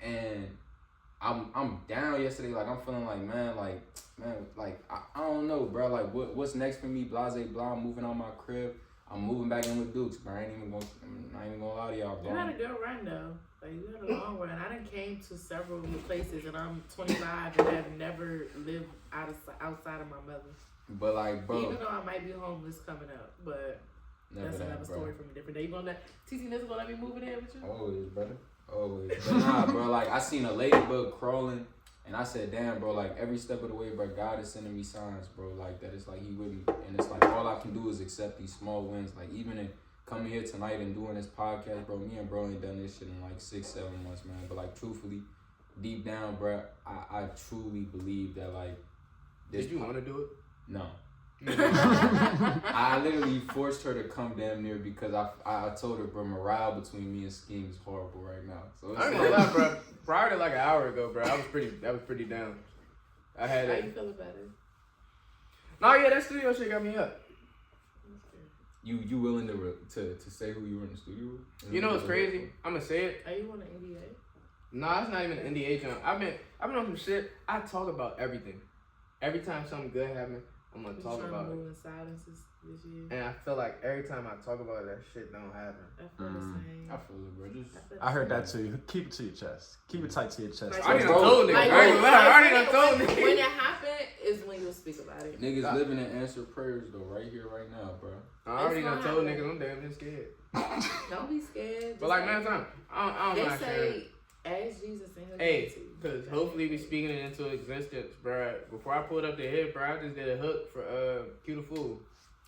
and I'm down yesterday. Like, I'm feeling like, man, I don't know, bro. Like, what's next for me? Blase blah. I'm moving out my crib. I'm moving back in with Dukes, bro. I ain't even gonna lie to y'all, bro. You had a good run though. Like, you had a long run. I done came to several new places, and I'm 25 and have never lived outside of my mother. But like, bro, even though I might be homeless coming up, but that's another story from a different day. You gonna let TT Nessa gonna let me move in there with you? Always, brother. Always. But nah, bro. Like, I seen a ladybug crawling. And I said, damn, bro, like, every step of the way, bro, God is sending me signs, bro, like, that it's like He with me. And it's like, all I can do is accept these small wins. Like, even in coming here tonight and doing this podcast, bro, me and bro ain't done this shit in like 6-7 months, man. But, like, truthfully, deep down, bro, I truly believe that, like, this. Did you want to do it? No. I literally forced her to come damn near because I told her, bro, morale between me and Skeem is horrible right now. So it's I ain't gonna lie, bro. Prior to like an hour ago, bro, I was pretty down. I had How you feel about it? No, yeah, that studio shit got me up. You willing to say who you were in the studio with? You know what's crazy? I'm gonna say it. Are you on an NDA? Nah, it's not even an NDA jump. I've been on some shit. I talk about everything. Every time something good happens, I'm gonna talk about it. Moving silences this year. And I feel like every time I talk about it, that shit don't happen. I feel the same. I feel it, bro. I heard that too. Keep it to your chest. Keep it tight to your chest. Like, I already done told niggas. I already done told niggas. When it happen is when you'll speak about it. Niggas living in answered prayers though, right here, right now, bro. I already done told niggas I'm damn scared. Don't be scared. But like, man, I don't mind sharing. Ask Jesus and He'll Hey, give it to you. because hopefully we speaking it into existence, bro. Before I pulled up the hit, bro, I just did a hook for Q the Fool.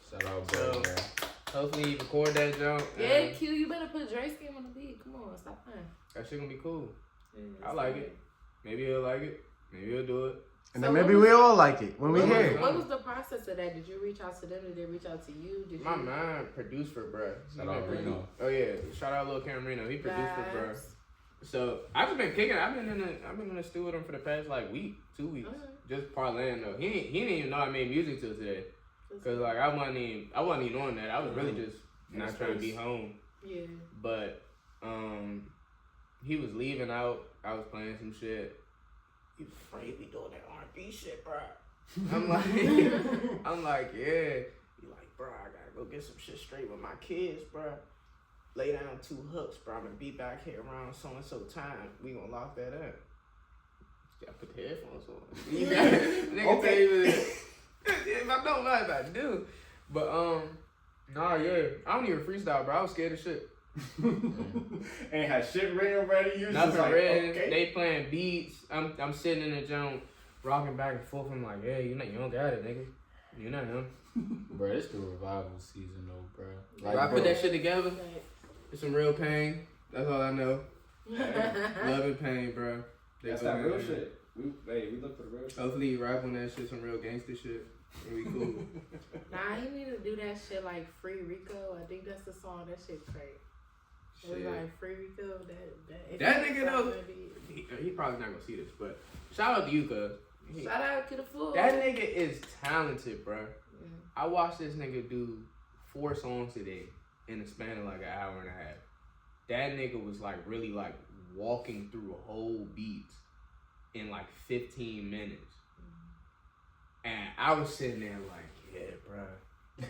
Shout out, bro. So, hopefully you record that jump. Yeah, Q, you better put Dre Skeem on the beat. Come on, stop playing. That shit gonna be cool. Yeah, I like it. Maybe he'll like it. Maybe he'll do it. And then maybe we all like it when we hear it. What was the process of that? Did you reach out to them? Did they reach out to you? My man produced for bruh. Shout out Reno. Oh yeah, shout out Lil Cam Reno. He produced for bruh. So I've just been kicking. I've been in the studio with him for the past like week, 2 weeks, just parlaying though. He didn't even know I made music till today, cause like I wasn't even on that. I was really just not trying to be home. Yeah. But he was leaving out. I was playing some shit. He was afraid we doing that R&B shit, bro. I'm like, yeah. He like, bro, I gotta go get some shit straight with my kids, bro. Lay down 2 hooks, bro. I'm gonna be back here around so and so time. We gonna lock that up. You gotta put the headphones on. You gotta, nigga tell you this. If I don't know if I do. But nah, yeah. I don't even freestyle, bro. I was scared of shit. Ain't had shit written ready. You Nothing just like, ready. okay. They playing beats. I'm sitting in the joint, rocking back and forth. I'm like, hey, you don't got it, nigga. You know him. Bro, it's the revival season though, bro. Like, I put that shit together. It's some real pain. That's all I know. Love and pain, bro. That's that real shit. We look for the real shit. Hopefully you rap on that shit, some real gangster shit. It'll be cool. Nah, he need to do that shit like Free Rico. I think that's the song. That shit crazy. It was like Free Rico. That nigga though, he probably not gonna see this, but shout out to you, cuz. Shout out to the fool. That nigga is talented, bro. I watched this nigga do 4 songs today in the span of like an hour and a half. That nigga was like really like walking through a whole beat in like 15 minutes. And I was sitting there like, yeah, bro,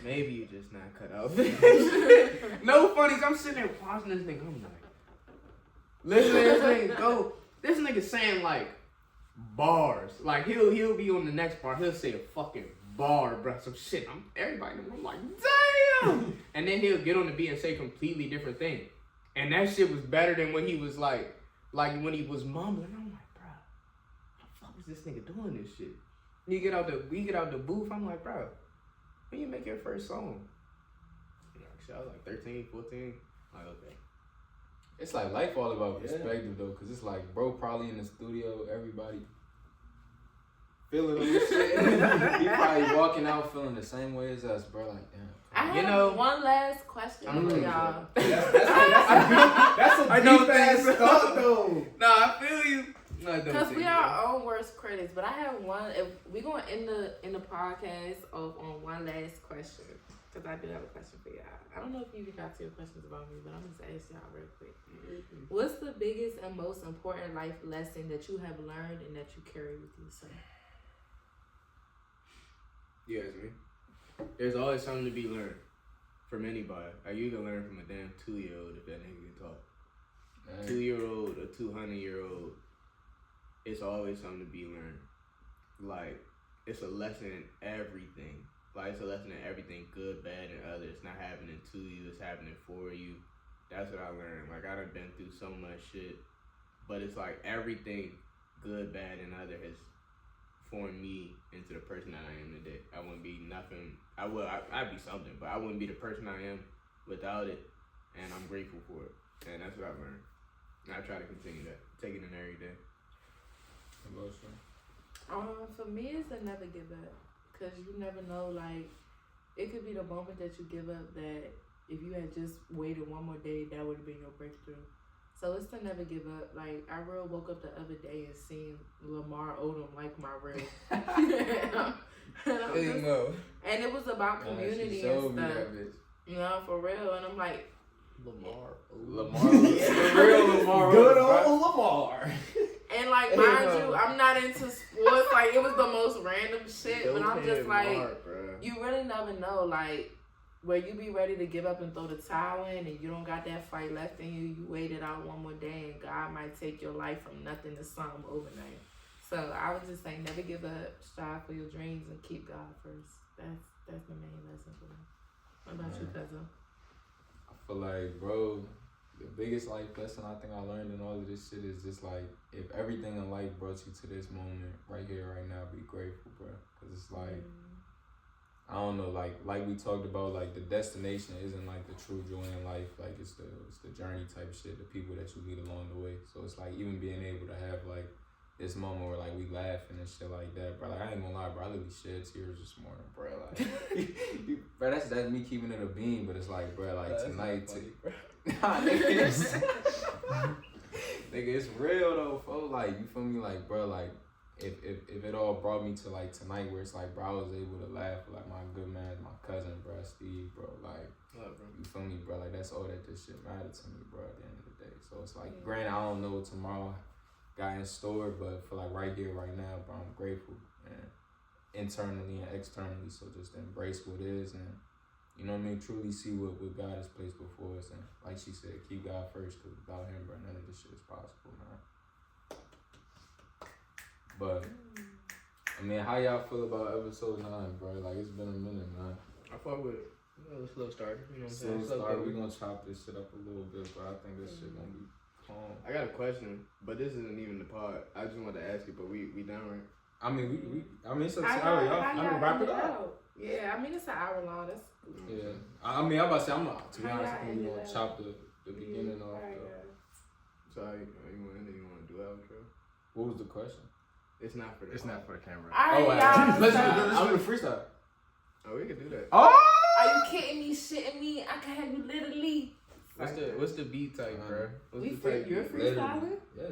maybe you just not cut out. No funnies. I'm sitting there watching this nigga. I'm like, listen to this nigga go. This nigga saying like bars. Like he'll be on the next bar. He'll say a fucking bar, bro. Some shit. Everybody in the room like, damn. And then he'll get on the beat and say a completely different thing. And that shit was better than when he was like when he was mumbling. I'm like, bro, how the fuck is this nigga doing this shit? We get out the booth. I'm like, bro, when you make your first song? I was like 13, 14. Like, okay. It's like life all about perspective though, cause it's like bro probably in the studio, everybody feeling this shit. He probably walking out feeling the same way as us, bro. Like, damn. I have one last question for y'all. That's a deep ass thought though. Nah, I feel you. Because we are our own worst critics, but I have one. If we're gonna end the podcast off on one last question, because I do have a question for y'all. I don't know if you got your questions about me, but I'm just gonna ask y'all real quick. What's the biggest and most important life lesson that you have learned and that you carry with you, sir? You ask me. There's always something to be learned from anybody. You can learn from a damn 2-year-old if that nigga can talk. 2-year-old, a 200-year-old. It's always something to be learned. Like, it's a lesson in everything. Like, it's a lesson in everything, good, bad, and other. It's not happening to you, it's happening for you. That's what I learned. Like, I done been through so much shit. But it's like everything, good, bad, and other has formed me into the person that I am today. I wouldn't be nothing. I'd be something, but I wouldn't be the person I am without it. And I'm grateful for it. And that's what I've learned. And I try to continue that. Take it in every day. For me, it's to never give up, cause you never know. Like, it could be the moment that you give up that if you had just waited one more day, that would have been your breakthrough. So it's to never give up. Like, I woke up the other day and seen Lamar Odom like my real. And it was about community and stuff. You know, for real. And I'm like, Lamar. Real Lamar. Good old Lamar. And like, mind you, I'm not into sports. Like, it was the most random shit. But I'm just like, you really never know. Like, where you be ready to give up and throw the towel in, and you don't got that fight left in you. You waited out one more day, and God might take your life from nothing to something overnight. So I would just say, never give up. Strive for your dreams and keep God first. That's the main lesson for me. What about you, cousin? I feel like, bro, the biggest life lesson I think I learned in all of this shit is just like, if everything in life brought you to this moment right here, right now, be grateful, bro. Because it's like, I don't know, like we talked about, like the destination isn't like the true joy in life. Like it's the journey type shit, the people that you meet along the way. So it's like even being able to have like this moment where like we laughing and shit like that, bro. Like I ain't gonna lie, bro. I literally shed tears this morning, bro. Like, bro, that's me keeping it a bean. But it's like, bro, like tonight, nah, nigga, it's real though, folks. Like you feel me, like bro, like if it all brought me to like tonight where it's like, bro, I was able to laugh with like my good man, my cousin, bro, Steve, bro, like, you feel me, bro? Like, that's all that this shit mattered to me, bro, at the end of the day. So it's like, granted, I don't know what tomorrow got in store, but for like right here, right now, bro, I'm grateful, and internally and externally. So just embrace what is, and you know what I mean, truly see what God has placed before us, and like she said, keep God first, because without him, bro, none of this shit is possible, man. But I mean, how y'all feel about episode 9, bro? Like, it's been a minute, man. I fuck with it. A slow start. You know what I'm saying? Slow start. We gonna chop this shit up a little bit, but I think this shit gonna be calm. I got a question, but this isn't even the part. I just wanted to ask you, but we done, right? I mean, it's a hour, y'all. I mean, wrap it up. Yeah, I mean, it's an hour long. That's cool. Yeah. I mean, I'm about to say, to be honest, I think we gonna chop the beginning off. So, you want to end it? You want to do outro? What was the question? It's not for the camera. I'm the freestyle. Oh, we could do that. Oh! Are you kidding me? Shitting me? I can have you literally. What's the beat type, bro? You're freestyling? Yeah.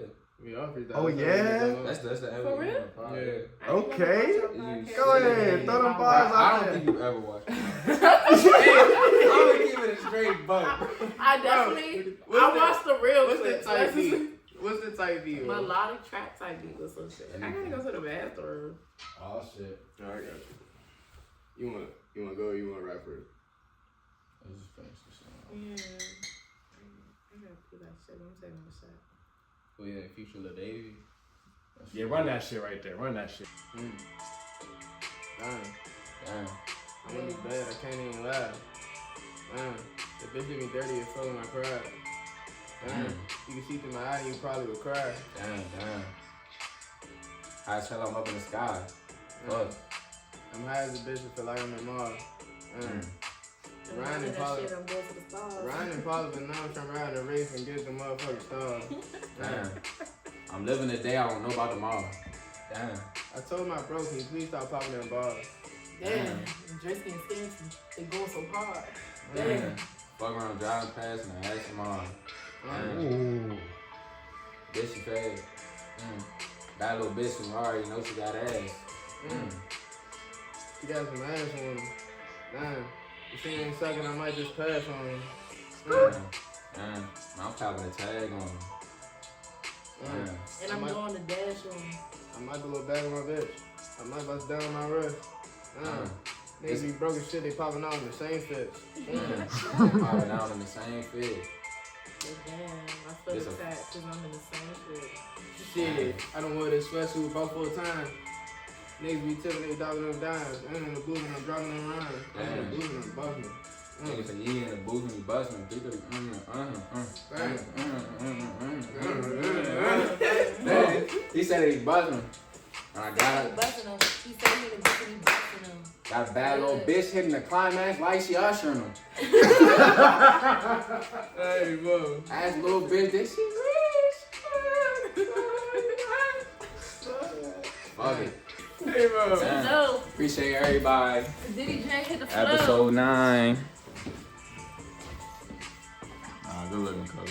We all freestyle. Oh yeah. That's the For real? Yeah. Okay. Go ahead. Throw them bars I out don't there. think you've ever watched it. I'm gonna keep it a straight buck. I definitely. I watched the real. What's the type beat? What's the type beat? Melodic trap type beat or some shit. I gotta go to the bathroom. Oh shit. Alright, got you. You wanna go or you wanna rap first? Let's just finish this song. Yeah. I gotta put that shit. I'm taking a shot. Oh yeah, Future Lil Baby. Yeah, run that shit right there. Run that shit. Damn. I'm in bad, I can't even lie. Damn. The bitch did me dirty and fell in my cry. Damn. You can see through my eye, you probably would cry. Damn. I tell I'm up in the sky. Fuck. I'm high as a bitch and feel like I'm in Mars. Ryan and Paula been known from riding the race and get the motherfucking stars. Damn. I'm living the day, I don't know about tomorrow. Damn. I told my bro, can you please stop popping them bars? Damn. Drisky and Skeem, they going so hard. Damn. Fuck around driving past and I ask him on. Ooh. Bitch, she fast. That little bitch from already know she got ass. She got some ass on her. Damn. If she ain't sucking, I might just pass on her. Damn. I'm popping a tag on her. And I'm going to dash on her. I might do a bag on my bitch. I might bust down on my wrist. Niggas be broke as shit, they popping out in the same fit. Popping out in the same fit. Damn, I feel attacked because I'm in the same fit. Shit, I done wore this sweatsuit about 4 times. Niggas be tipping, they dogging them dimes. I'm in the booth and I'm dropping them rhymes. I'm in the booth and I'm busting them. Niggas say, yeah, in the booth and you bustin'. He said he bustin'. And I got it. He said he in the booth and he busting them. Got a bad little bitch hitting the climax like she ushering him. Hey, bro. Ass little bitch, that she rich. Fuck it. Hey, bro. No. Appreciate everybody. SidityJen hit the flow. Episode 9. Good looking, Colo.